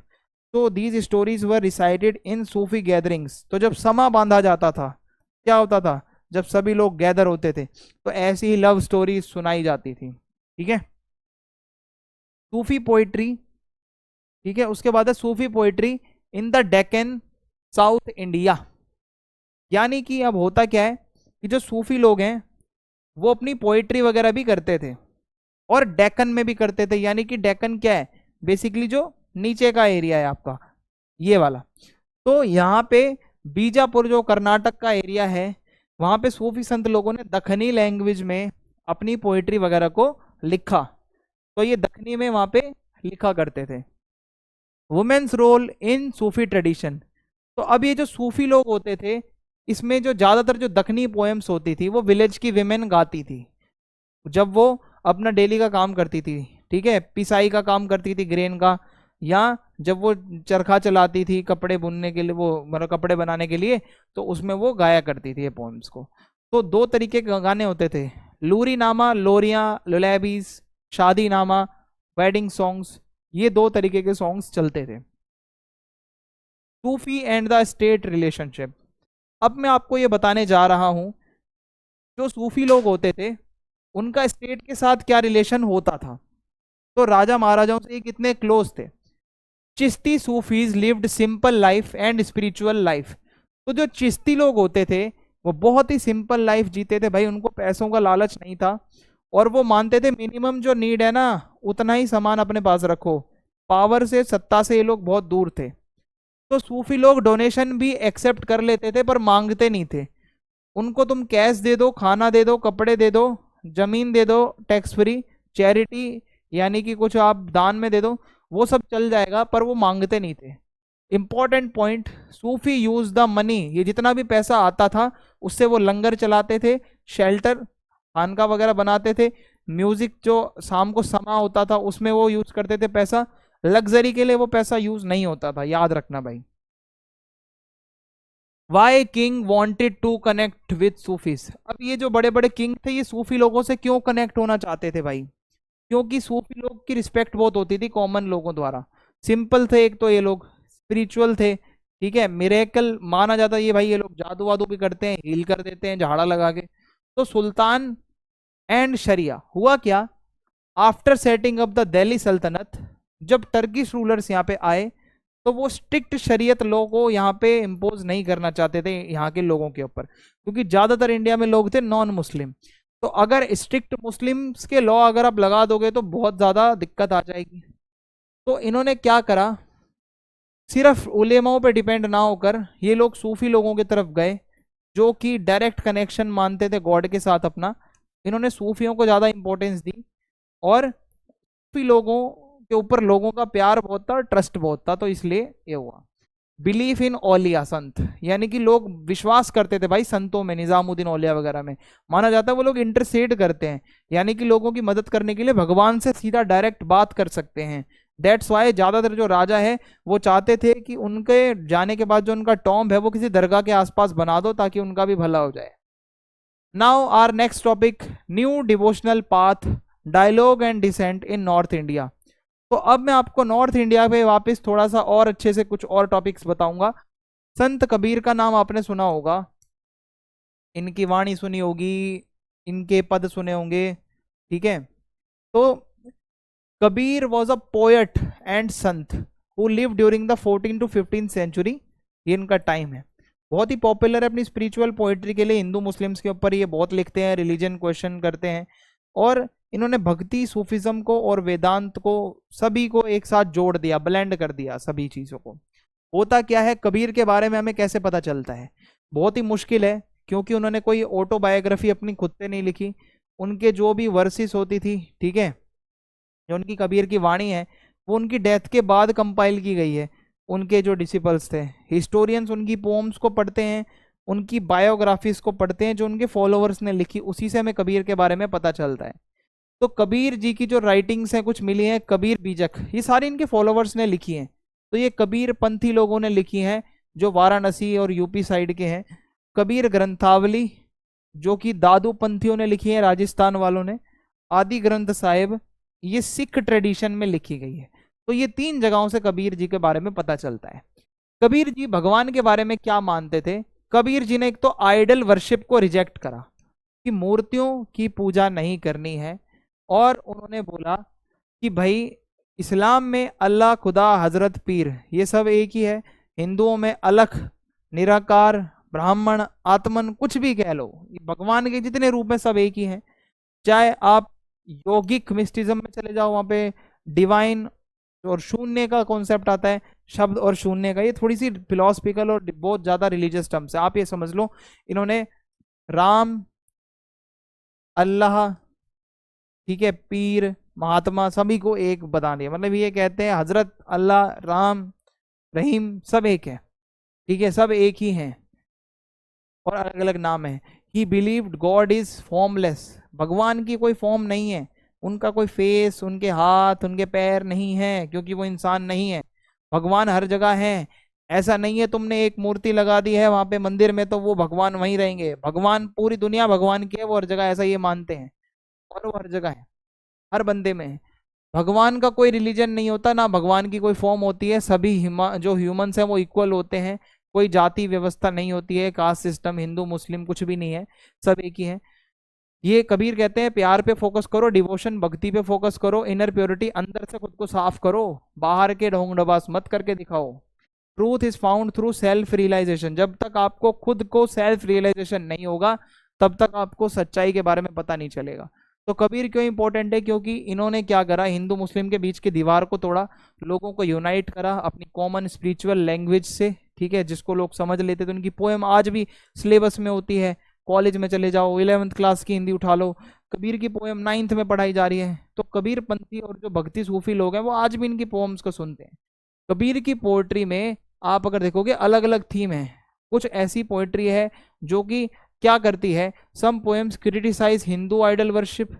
तो these stories were recited in Sufi gatherings. तो जब समा बांधा जाता था, क्या होता था, जब सभी लोग गैदर होते थे तो ऐसी ही लव स्टोरी सुनाई जाती थी, ठीक है। सूफी पोइट्री, ठीक है, उसके बाद है Sufi poetry in the Deccan South India. यानी कि अब होता क्या है कि जो सूफी लोग हैं वो अपनी पोइट्री वगैरह भी करते थे और डेक्कन में भी करते थे। यानी कि डेक्कन क्या है, बेसिकली जो नीचे का एरिया है आपका, ये वाला। तो यहाँ पे बीजापुर जो कर्नाटक का एरिया है, वहां पे सूफी संत लोगों ने दखनी लैंग्वेज में अपनी पोइट्री वगैरह को लिखा। तो ये दखनी में वहां पे लिखा करते थे। Women's role in Sufi tradition. तो अब ये जो सूफी लोग होते थे, इसमें जो ज्यादातर जो दखनी पोएम्स होती थी वो विलेज की विमेन गाती थी, जब वो अपना डेली का काम करती थी, ठीक है, पिसाई का काम करती थी ग्रेन का, या जब वो चरखा चलाती थी कपड़े बुनने के लिए, वो मतलब कपड़े बनाने के लिए, तो उसमें वो गाया करती थी ये पोएम्स को। तो दो तरीके के गाने होते थे, लूरी नामा, लोरियां, लुलैबीज, शादी नामा, वेडिंग सॉन्ग्स, ये दो तरीके के सॉन्ग्स चलते थे। सूफी एंड द स्टेट रिलेशनशिप। अब मैं आपको ये बताने जा रहा हूं, जो सूफी लोग होते थे उनका स्टेट के साथ क्या रिलेशन होता था। तो राजा महाराजाओं से ये कितने क्लोज थे। Chishti Sufis lived simple life and spiritual life. तो जो चिश्ती लोग होते थे वो बहुत ही सिंपल लाइफ जीते थे भाई, उनको पैसों का लालच नहीं था। और वो मानते थे मिनिमम जो नीड है ना, उतना ही सामान अपने पास रखो। पावर से, सत्ता से ये लोग बहुत दूर थे। तो सूफी लोग डोनेशन भी एक्सेप्ट कर लेते थे पर मांगते नहीं थे। उनको तुम कैश दे दो, खाना दे दो, कपड़े दे दो, जमीन दे दो, टैक्स फ्री, चैरिटी यानी कि कुछ आप दान में दे दो, वो सब चल जाएगा, पर वो मांगते नहीं थे। Important point, Sufi use the money, ये जितना भी पैसा आता था उससे वो लंगर चलाते थे, शेल्टर खानका वगैरह बनाते थे, म्यूजिक जो शाम को समा होता था उसमें वो यूज करते थे पैसा। लग्जरी के लिए वो पैसा यूज नहीं होता था, याद रखना भाई। Why king wanted to connect with Sufis. अब ये जो बड़े बड़े किंग थे ये सूफी लोगों से क्यों कनेक्ट होना चाहते थे भाई? क्योंकि सूफी लोग की रिस्पेक्ट बहुत होती थी कॉमन लोगों द्वारा। सिंपल थे एक तो ये लोग, स्पिरिचुअल थे, ठीक है, मिरेकल माना जाता है ये भाई, ये लोग जादू वादू भी करते हैं, हील कर देते हैं झाड़ा लगा के। तो सुल्तान एंड शरिया हुआ क्या, after setting up the Delhi सल्तनत, जब टर्किश रूलर्स यहाँ पे आए तो वो स्ट्रिक्ट शरीयत लॉ को यहाँ पे इम्पोज नहीं करना चाहते थे यहाँ के लोगों के ऊपर, क्योंकि ज्यादातर इंडिया में लोग थे नॉन मुस्लिम। तो अगर स्ट्रिक्ट मुस्लिम्स के लॉ अगर आप लगा दोगे तो बहुत ज्यादा दिक्कत आ जाएगी। तो इन्होंने क्या करा, सिर्फ उलेमाओं पे डिपेंड ना होकर ये लोग सूफी लोगों की तरफ गए, जो कि डायरेक्ट कनेक्शन मानते थे गॉड के साथ अपना। इन्होंने सूफियों को ज्यादा इंपॉर्टेंस दी और सूफी लोगों के ऊपर लोगों का प्यार बहुत था, ट्रस्ट बहुत था, तो इसलिए ये हुआ। बिलीफ इन औलिया संत, यानी कि लोग विश्वास करते थे भाई संतों में, निजामुद्दीन औलिया वगैरह में। माना जाता है वो लोग इंटरसेड करते हैं, यानी कि लोगों की मदद करने के लिए भगवान से सीधा डायरेक्ट बात कर सकते हैं। दैट्स वाई ज्यादातर जो राजा है वो चाहते थे कि उनके जाने के बाद जो उनका टॉम्ब है वो किसी दरगाह के आसपास बना दो ताकि उनका भी भला हो जाए। Now our next topic, new devotional path, dialogue and dissent in north India. तो अब मैं आपको नॉर्थ इंडिया पे वापस थोड़ा सा और अच्छे से कुछ और टॉपिक्स बताऊंगा। संत कबीर का नाम आपने सुना होगा, इनकी वाणी सुनी होगी, इनके पद सुने होंगे, ठीक है। तो Kabir was a poet and sant who lived during the 14 to 15 century, ये इनका टाइम है। बहुत ही पॉपुलर है अपनी स्पिरिचुअल पोएट्री के लिए, हिंदू मुस्लिम्स के ऊपर ये बहुत लिखते हैं, रिलीजन क्वेश्चन करते हैं, और इन्होंने भक्ति, सूफिज्म को और वेदांत को सभी को एक साथ जोड़ दिया, ब्लेंड कर दिया सभी चीजों को। होता क्या है, कबीर के बारे में हमें कैसे पता चलता है? बहुत ही मुश्किल है, क्योंकि उन्होंने कोई ऑटोबायोग्राफी अपनी खुद से नहीं लिखी। उनके जो भी वर्सेस होती थी, ठीक है, जो उनकी कबीर की वाणी है वो उनकी डेथ के बाद कंपाइल की गई है। उनके जो डिसिपल्स थे, हिस्टोरियंस उनकी पोम्स को पढ़ते हैं, उनकी बायोग्राफीज को पढ़ते हैं जो उनके फॉलोअर्स ने लिखी, उसी से हमें कबीर के बारे में पता चलता है। तो कबीर जी की जो राइटिंग्स हैं कुछ मिली हैं, कबीर बीजक, ये सारी इनके फॉलोअर्स ने लिखी हैं। तो ये कबीर पंथी लोगों ने लिखी हैं जो वाराणसी और यूपी साइड के हैं। कबीर ग्रंथावली जो कि दादू पंथियों ने लिखी है, राजस्थान वालों ने। आदि ग्रंथ साहिब ये सिख ट्रेडिशन में लिखी गई है। तो ये 3 जगहों से कबीर जी के बारे में पता चलता है। कबीर जी भगवान के बारे में क्या मानते थे? कबीर जी ने एक तो आइडल वर्शिप को रिजेक्ट करा कि मूर्तियों की पूजा नहीं करनी है, और उन्होंने बोला कि भाई इस्लाम में अल्लाह, खुदा, हजरत, पीर ये सब एक ही है। हिंदुओं में अलख, निराकार, ब्राह्मण, आत्मन, कुछ भी कह लो, भगवान के जितने रूप हैं सब एक ही हैं। चाहे आप योगिक मिस्टिज्म में चले जाओ, वहां पे डिवाइन और शून्य का कॉन्सेप्ट आता है, शब्द और शून्य का, ये थोड़ी सी फिलोसफिकल और बहुत ज्यादा रिलीजियस टर्म्स है। आप ये समझ लो, इन्होंने राम, अल्लाह, ठीक है, पीर, महात्मा, सभी को एक बता दिया। मतलब ये कहते हैं हजरत, अल्लाह, राम, रहीम सब एक है, ठीक है, सब एक ही हैं और अलग अलग नाम है। ही बिलीव्ड गॉड इज फॉर्मलेस, भगवान की कोई फॉर्म नहीं है, उनका कोई फेस, उनके हाथ, उनके पैर नहीं है, क्योंकि वो इंसान नहीं है। भगवान हर जगह है, ऐसा नहीं है तुमने एक मूर्ति लगा दी है वहां पे मंदिर में तो वो भगवान वहीं रहेंगे। भगवान, पूरी दुनिया भगवान की है, वो हर जगह, ऐसा ये मानते हैं, और वो हर जगह है, हर बंदे में है। भगवान का कोई रिलीजन नहीं होता, ना भगवान की कोई फॉर्म होती है, सभी जो ह्यूमंस हैं वो इक्वल होते हैं, कोई जाति व्यवस्था नहीं होती है, कास्ट सिस्टम, हिंदू मुस्लिम कुछ भी नहीं है, सब एक ही है। ये कबीर कहते हैं प्यार पे फोकस करो, डिवोशन, भक्ति पे फोकस करो, इनर प्योरिटी, अंदर से खुद को साफ करो, बाहर के ढोंग डबास मत करके दिखाओ। Truth is found through self realisation, जब तक आपको खुद को सेल्फ रियलाइजेशन नहीं होगा तब तक आपको सच्चाई के बारे में पता नहीं चलेगा। तो कबीर क्यों इंपॉर्टेंट है? क्योंकि इन्होंने क्या करा, हिंदू मुस्लिम के बीच की दीवार को तोड़ा, लोगों को यूनाइट करा अपनी कॉमन स्पिरिचुअल लैंग्वेज से, ठीक है, जिसको लोग समझ लेते थे। उनकी पोएम आज भी सिलेबस में होती है, कॉलेज में चले जाओ, 11th क्लास की हिंदी उठा लो, कबीर की पोएम 9th में पढ़ाई जा रही है। तो कबीर पंथी और जो भक्ति सूफी लोग हैं वो आज भी इनकी पोएम्स को सुनते हैं। कबीर की पोएट्री में आप अगर देखोगे अलग अलग थीम है। कुछ ऐसी पोएट्री है जो कि क्या करती है, some poems criticise Hindu idol worship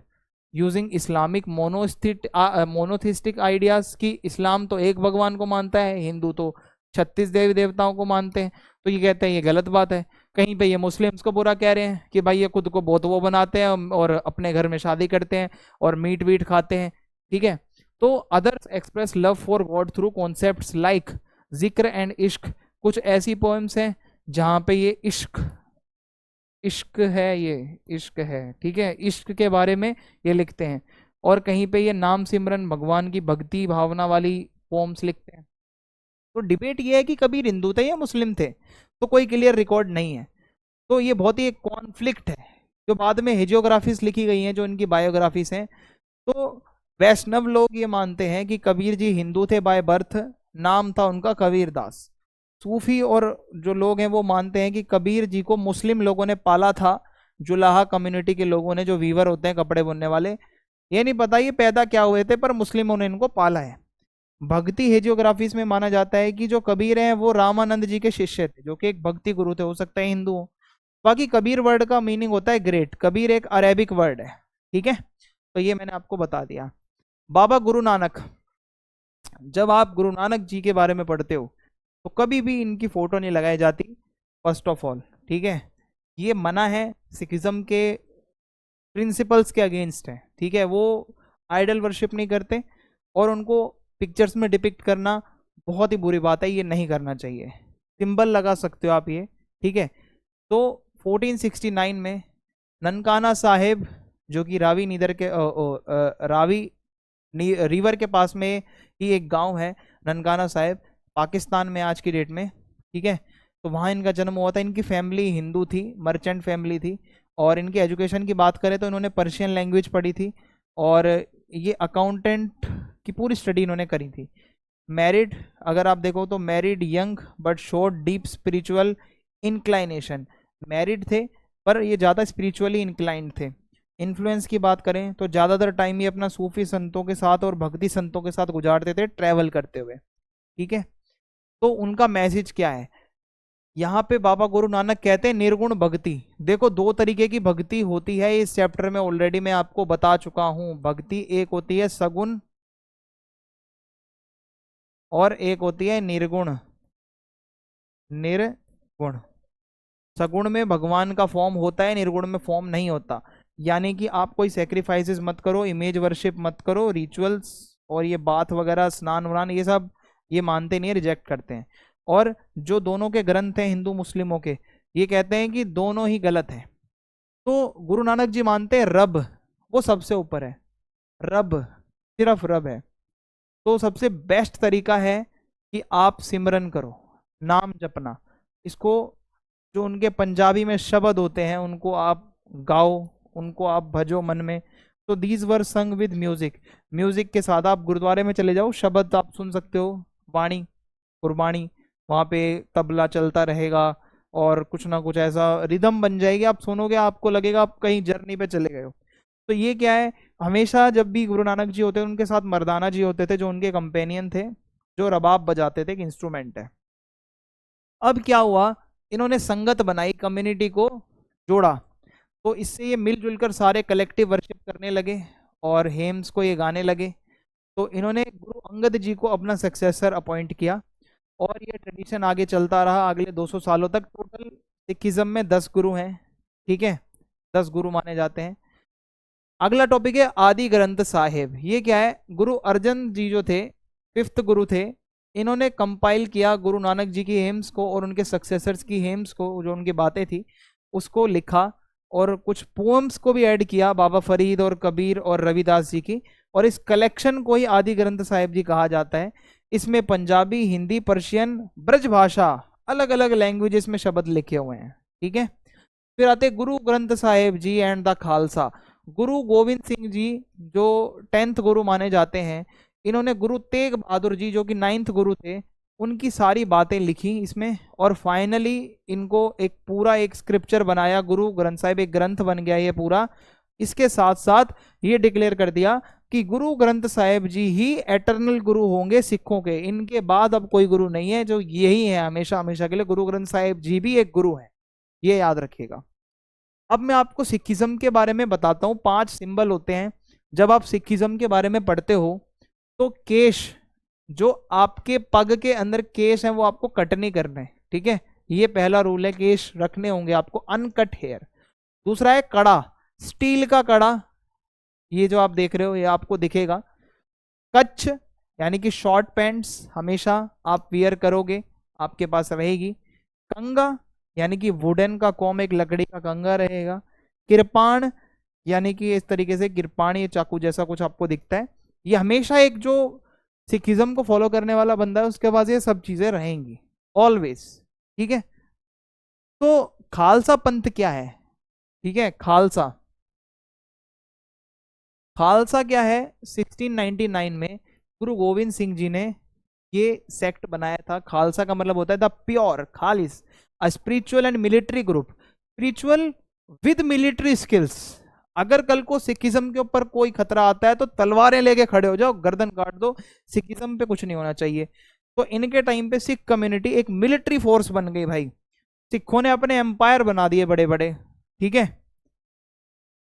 using Islamic monotheistic ideas, की इस्लाम तो एक भगवान को मानता है, हिंदू तो 36 देवी देवताओं को मानते हैं, तो ये कहते हैं ये गलत बात है। कहीं पे ये मुस्लिम्स को बुरा कह रहे हैं कि भाई ये खुद को बहुत वो बनाते हैं और अपने घर में शादी करते हैं और मीट वीट खाते हैं, ठीक है। तो others express love for God through concepts like जिक्र एंड इश्क, कुछ ऐसी पोएम्स हैं जहाँ पे ये इश्क है, ये इश्क है, ठीक है, इश्क के बारे में ये लिखते हैं। और कहीं पे ये नाम सिमरन, भगवान की भक्ति भावना वाली पोम्स लिखते हैं। तो डिबेट ये है कि कबीर हिंदू थे या मुस्लिम थे, तो कोई क्लियर रिकॉर्ड नहीं है। तो ये बहुत ही एक कॉन्फ्लिक्ट है। जो बाद में हेजियोग्राफीज लिखी गई हैं, जो इनकी बायोग्राफीज हैं, तो वैष्णव लोग ये मानते हैं कि कबीर जी हिंदू थे बाय बर्थ, नाम था उनका कबीर दास। सूफी और जो लोग हैं वो मानते हैं कि कबीर जी को मुस्लिम लोगों ने पाला था, जुलाहा कम्युनिटी के लोगों ने, जो वीवर होते हैं कपड़े बुनने वाले। ये नहीं पता ये पैदा क्या हुए थे, पर मुस्लिमों ने इनको पाला है। भक्ति हेजियोग्राफीज में माना जाता है कि जो कबीर हैं वो रामानंद जी के शिष्य थे, जो कि एक भक्ति गुरु थे, हो सकता है हिंदू हो। बाकी कबीर वर्ड का मीनिंग होता है ग्रेट। कबीर एक अरेबिक वर्ड है, ठीक है। तो ये मैंने आपको बता दिया। बाबा गुरु नानक, जब आप गुरु नानक जी के बारे में पढ़ते हो तो कभी भी इनकी फोटो नहीं लगाई जाती, फर्स्ट ऑफ ऑल, ठीक है। ये मना है, सिखिज्म के प्रिंसिपल्स के अगेंस्ट है, ठीक है। वो आइडल वर्शिप नहीं करते और उनको पिक्चर्स में डिपिक्ट करना बहुत ही बुरी बात है, ये नहीं करना चाहिए। सिंबल लगा सकते हो आप ये, ठीक है। तो 1469 में ननकाना साहेब, जो कि रावी नीदर के रावी रिवर के पास में ही एक गांव है ननकाना साहेब, पाकिस्तान में आज की डेट में, ठीक है। तो वहाँ इनका जन्म हुआ था। इनकी फैमिली हिंदू थी, मर्चेंट फैमिली थी। और इनकी एजुकेशन की बात करें तो इन्होंने पर्शियन लैंग्वेज पढ़ी थी और ये अकाउंटेंट की पूरी स्टडी इन्होंने करी थी। मैरिड, अगर आप देखो तो married young but showed deep spiritual inclination, married थे पर ये ज़्यादा स्पिरिचुअली इंक्लाइंड थे। इन्फ्लुएंस की बात करें तो ज़्यादातर टाइम ये अपना सूफी संतों के साथ और भक्ति संतों के साथ गुजारते थे, ट्रैवल करते हुए, ठीक है। तो उनका मैसेज क्या है यहाँ पे? बाबा गुरु नानक कहते हैं निर्गुण भक्ति। देखो, दो तरीके की भक्ति होती है, इस चैप्टर में ऑलरेडी मैं आपको बता चुका हूं। भक्ति एक होती है सगुण और एक होती है निर्गुण। निर्गुण, सगुण में भगवान का फॉर्म होता है, निर्गुण में फॉर्म नहीं होता। यानी कि आप कोई सेक्रीफाइसेस मत करो, इमेज वर्शिप मत करो, रिचुअल्स और ये बात वगैरह, स्नान वान, ये सब ये मानते नहीं है, रिजेक्ट करते हैं। और जो दोनों के ग्रंथ हैं हिंदू मुस्लिमों के, ये कहते हैं कि दोनों ही गलत हैं। तो गुरु नानक जी मानते हैं रब वो सबसे ऊपर है, रब सिर्फ रब है। तो सबसे बेस्ट तरीका है कि आप सिमरन करो, नाम जपना। इसको जो उनके पंजाबी में शब्द होते हैं उनको आप गाओ, उनको आप भजो मन में। तो दीज वर संग विद म्यूजिक, म्यूजिक के साथ आप गुरुद्वारे में चले जाओ, शब्द आप सुन सकते हो, वाणी गुरबाणी, वहाँ पे तबला चलता रहेगा और कुछ ना कुछ ऐसा रिदम बन जाएगी, आप सुनोगे आपको लगेगा आप कहीं जर्नी पे चले गए हो। तो ये क्या है, हमेशा जब भी गुरु नानक जी होते हैं उनके साथ मर्दाना जी होते थे जो उनके कंपेनियन थे, जो रबाब बजाते थे, एक इंस्ट्रूमेंट है। अब क्या हुआ, इन्होंने संगत बनाई, कम्युनिटी को जोड़ा, तो इससे ये मिलजुल कर सारे कलेक्टिव वर्शिप करने लगे और हेम्स को ये गाने लगे। तो इन्होंने गुरु अंगद जी को अपना सक्सेसर अपॉइंट किया और ये ट्रेडिशन आगे चलता रहा अगले 200 सालों तक। टोटल सिखिज्म में 10 गुरु हैं, ठीक है, 10 गुरु माने जाते हैं। अगला टॉपिक है आदि ग्रंथ साहिब। ये क्या है, गुरु अर्जन जी जो थे, 5th गुरु थे, इन्होंने कंपाइल किया गुरु नानक जी की हेम्स को और उनके सक्सेसर्स की हेम्स को, जो उनकी बातें थी उसको लिखा और कुछ पोएम्स को भी ऐड किया, बाबा फरीद और कबीर और रविदास जी की। और इस कलेक्शन को ही आदि ग्रंथ साहिब जी कहा जाता है। इसमें पंजाबी, हिंदी, पर्शियन, ब्रज भाषा, अलग अलग लैंग्वेजेस में शब्द लिखे हुए हैं, ठीक है। फिर आते गुरु ग्रंथ साहिब जी एंड द खालसा। गुरु गोविंद सिंह जी जो 10th गुरु माने जाते हैं, इन्होंने गुरु तेग बहादुर जी जो कि 9th गुरु थे, उनकी सारी बातें लिखी इसमें और फाइनली इनको एक पूरा एक स्क्रिप्चर बनाया। गुरु ग्रंथ साहिब एक ग्रंथ बन गया ये पूरा। इसके साथ साथ ये डिक्लेयर कर दिया कि गुरु ग्रंथ साहिब जी ही एटर्नल गुरु होंगे सिखों के, इनके बाद अब कोई गुरु नहीं है, जो यही है हमेशा हमेशा के लिए। गुरु ग्रंथ साहिब जी भी एक गुरु है, ये याद रखिएगा। अब मैं आपको सिखिज्म के बारे में बताता हूँ। 5 सिंबल होते हैं जब आप सिखिज्म के बारे में पढ़ते हो। तो केश, जो आपके पग के अंदर केश है वो आपको कट नहीं करने, ठीक है, ये पहला रूल है, केश रखने होंगे आपको, अनकट हेयर। दूसरा है कड़ा, स्टील का कड़ा, ये जो आप देख रहे हो ये आपको दिखेगा। कच्छ यानी कि शॉर्ट पैंट्स हमेशा आप वियर करोगे, आपके पास रहेगी। कंगा यानी कि वुडन का कॉम, एक लकड़ी का कंगा रहेगा। किरपाण यानी कि इस तरीके से किरपाण, ये चाकू जैसा कुछ आपको दिखता है। ये हमेशा एक जो सिखिज्म को फॉलो करने वाला बंदा है उसके पास ये सब चीजें रहेंगी ऑलवेज, ठीक है। तो खालसा पंथ क्या है, ठीक है, खालसा, खालसा क्या है, 1699 में गुरु गोविंद सिंह जी ने ये सेक्ट बनाया था। खालसा का मतलब होता है the pure, Khalsa, a spiritual and military group, spiritual with military skills. अगर कल को सिखिज्म के ऊपर कोई खतरा आता है तो तलवारें लेके खड़े हो जाओ, गर्दन काट दो, सिखिज्म पे कुछ नहीं होना चाहिए। तो इनके टाइम पे सिख कम्युनिटी एक मिलिट्री फोर्स बन गई भाई, सिखों ने अपने एम्पायर बना दिए बड़े बड़े, ठीक है।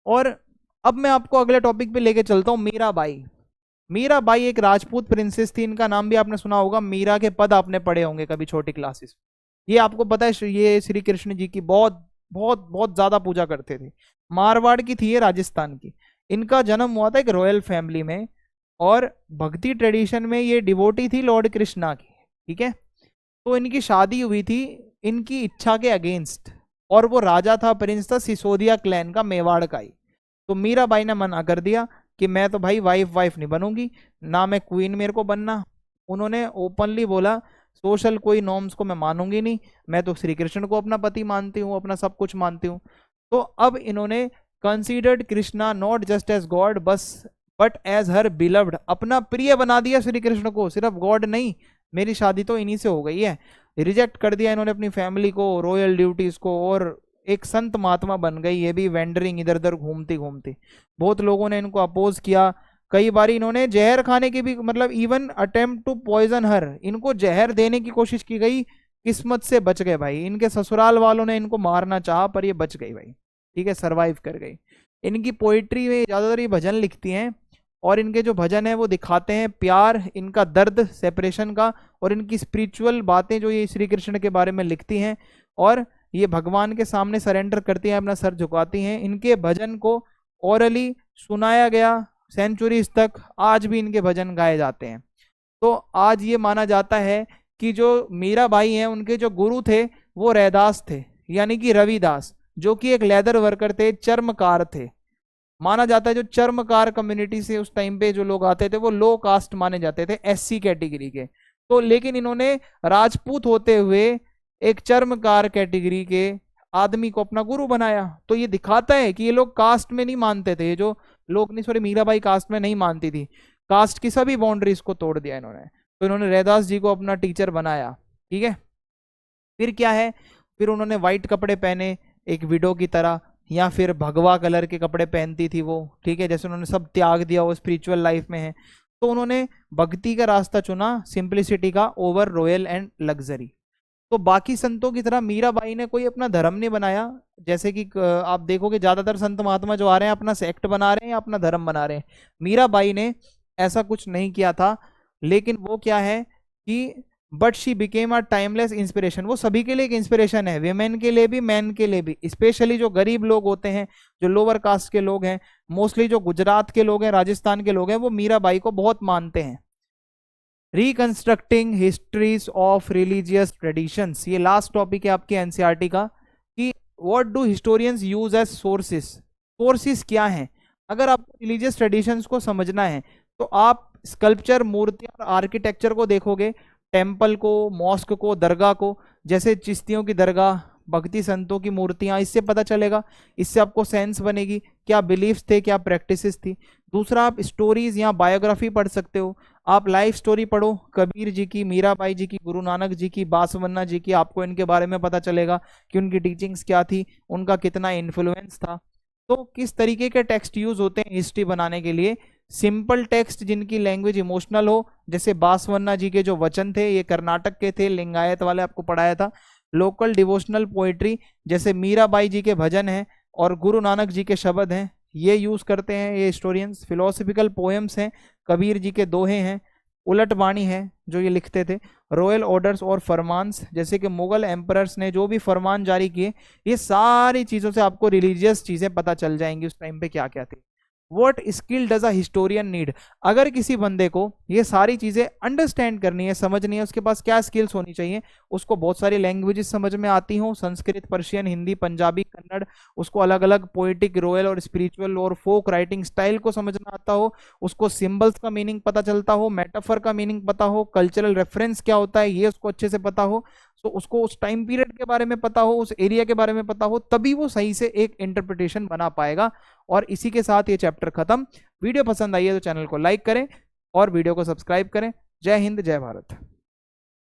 और अब मैं आपको अगले टॉपिक पे लेके चलता हूँ, मीराबाई। मीराबाई एक राजपूत प्रिंसेस थी, इनका नाम भी आपने सुना होगा, मीरा के पद आपने पढ़े होंगे कभी छोटी क्लासेस। ये आपको पता है ये श्री कृष्ण जी की बहुत बहुत बहुत ज्यादा पूजा करते थे। मारवाड़ की थी ये, राजस्थान की। इनका जन्म हुआ था एक रॉयल फैमिली में, और भक्ति ट्रेडिशन में ये डिवोटी थी लॉर्ड कृष्णा की, ठीक है। तो इनकी शादी हुई थी इनकी इच्छा के अगेंस्ट, और वो राजा था, प्रिंस था सिसोदिया क्लैन का, मेवाड़ का ही। तो मीराबाई ने मना कर दिया कि मैं तो भाई वाइफ नहीं बनूंगी, ना मैं क्वीन मेरे को बनना। उन्होंने ओपनली बोला सोशल कोई नॉर्म्स को मैं मानूंगी नहीं, मैं तो श्री कृष्ण को अपना पति मानती हूँ, अपना सब कुछ मानती हूँ। तो अब इन्होंने considered Krishna not just as God but as her beloved, अपना प्रिय बना दिया श्री कृष्ण को, सिर्फ गॉड नहीं, मेरी शादी तो इन्हीं से हो गई है। रिजेक्ट कर दिया इन्होंने अपनी फैमिली को, रॉयल ड्यूटीज को, और एक संत महात्मा बन गई ये भी, वेंडरिंग इधर उधर घूमती घूमती। बहुत लोगों ने इनको अपोज किया, कई बार इन्होंने जहर खाने की भी, मतलब इवन अटेम्प्ट टू पॉइजन हर, इनको जहर देने की कोशिश की गई, किस्मत से बच गए भाई। इनके ससुराल वालों ने इनको मारना चाहा पर ये बच गई भाई, ठीक है, सरवाइव कर गई। इनकी पोइट्री में ज्यादातर ये भजन लिखती हैं, और इनके जो भजन है वो दिखाते हैं प्यार, इनका दर्द सेपरेशन का, और इनकी स्पिरिचुअल बातें जो ये श्री कृष्ण के बारे में लिखती हैं, और ये भगवान के सामने सरेंडर करती हैं, अपना सर झुकाती हैं। इनके भजन को ओरली सुनाया गया सेंचुरीज तक, आज भी इनके भजन गाए जाते हैं। तो आज ये माना जाता है कि जो मीराबाई हैं उनके जो गुरु थे वो रैदास थे, यानी कि रविदास, जो कि एक लेदर वर्कर थे, चर्मकार थे। माना जाता है जो चर्मकार कम्युनिटी से उस टाइम पे जो लोग आते थे वो लो कास्ट माने जाते थे, एससी कैटेगरी के। तो लेकिन इन्होंने राजपूत होते हुए एक चर्मकार कैटेगरी के आदमी को अपना गुरु बनाया। तो ये दिखाता है कि ये लोग कास्ट में नहीं मानते थे, ये जो लोग नहीं, सॉरी, मीराबाई कास्ट में नहीं मानती थी, कास्ट की सभी बाउंड्रीज को तोड़ दिया इन्होंने। तो इन्होंने रैदास जी को अपना टीचर बनाया, ठीक है। फिर क्या है, फिर उन्होंने व्हाइट कपड़े पहने एक विडो की तरह, या फिर भगवा कलर के कपड़े पहनती थी वो, ठीक है, जैसे उन्होंने सब त्याग दिया, वो स्पिरिचुअल लाइफ में है। तो उन्होंने भक्ति का रास्ता चुना, सिंप्लिसिटी का ओवर रॉयल एंड लग्जरी। तो बाकी संतों की तरह मीराबाई ने कोई अपना धर्म नहीं बनाया, जैसे कि आप देखोगे ज्यादातर संत महात्मा जो आ रहे हैं अपना सेक्ट बना रहे हैं या अपना धर्म बना रहे हैं। मीराबाई ने ऐसा कुछ नहीं किया था, लेकिन वो क्या है कि but she became a timeless inspiration, वो सभी के लिए एक इंस्पिरेशन है, विमेन के लिए भी, मैन के लिए भी। स्पेशली जो गरीब लोग होते हैं, जो लोअर कास्ट के लोग हैं, मोस्टली जो गुजरात के लोग हैं, राजस्थान के लोग हैं, वो मीराबाई को बहुत मानते हैं। Reconstructing histories of religious traditions, ये लास्ट टॉपिक है आपके एनसीईआरटी का, कि what do historians use as sources, sources क्या हैं। अगर आपको रिलीजियस ट्रेडिशंस को समझना है तो आप स्कल्पचर, मूर्तियां और आर्किटेक्चर को देखोगे, टेम्पल को, मॉस्क को, दरगाह को, जैसे चिश्तियों की दरगाह, भक्ति संतों की मूर्तियां, इससे पता चलेगा, इससे आपको सेंस बनेगी क्या बिलीफ्स थे, क्या प्रैक्टिसेस थी। दूसरा, आप स्टोरीज या बायोग्राफी पढ़ सकते हो, आप लाइफ स्टोरी पढ़ो, कबीर जी की, मीराबाई जी की, गुरु नानक जी की, बासवन्ना जी की, आपको इनके बारे में पता चलेगा कि उनकी टीचिंग्स क्या थी, उनका कितना इन्फ्लुएंस था। तो किस तरीके के टेक्स्ट यूज होते हैं हिस्ट्री बनाने के लिए, सिंपल टेक्स्ट जिनकी लैंग्वेज इमोशनल हो, जैसे बासवन्ना जी के जो वचन थे ये कर्नाटक के थे, लिंगायत वाले आपको पढ़ाया था। लोकल डिवोशनल पोएट्री जैसे मीराबाई जी के भजन हैं और गुरु नानक जी के शब्द हैं, ये यूज करते हैं ये हिस्टोरियंस। फिलोसफिकल पोएम्स हैं, कबीर जी के दोहे हैं, उलट वाणी है जो ये लिखते थे। रॉयल ऑर्डर्स और फरमान्स, जैसे कि मुगल एम्परर्स ने जो भी फरमान जारी किए, ये सारी चीज़ों से आपको रिलीजियस चीज़ें पता चल जाएंगी उस टाइम पे क्या क्या थी। What skill does a historian need, अगर किसी बंदे को ये सारी चीजें अंडरस्टैंड करनी है, समझनी है, उसके पास क्या स्किल्स होनी चाहिए। उसको बहुत सारी लैंग्वेजेस समझ में आती हो, संस्कृत, पर्शियन, हिंदी, पंजाबी, कन्नड़, उसको अलग अलग पोएटिक, रॉयल और स्पिरिचुअल और फोक राइटिंग स्टाइल को समझना आता हो, उसको सिंबल्स का मीनिंग पता चलता हो, मेटाफर का मीनिंग पता हो, कल्चरल रेफरेंस क्या होता है ये उसको अच्छे से पता हो, तो उसको उस टाइम पीरियड के बारे में पता हो, उस एरिया के बारे में पता हो, तभी वो सही से एक इंटरप्रिटेशन बना पाएगा। और इसी के साथ ये चैप्टर खत्म। वीडियो पसंद आई है तो चैनल को लाइक करें और वीडियो को सब्सक्राइब करें। जय हिंद, जय भारत।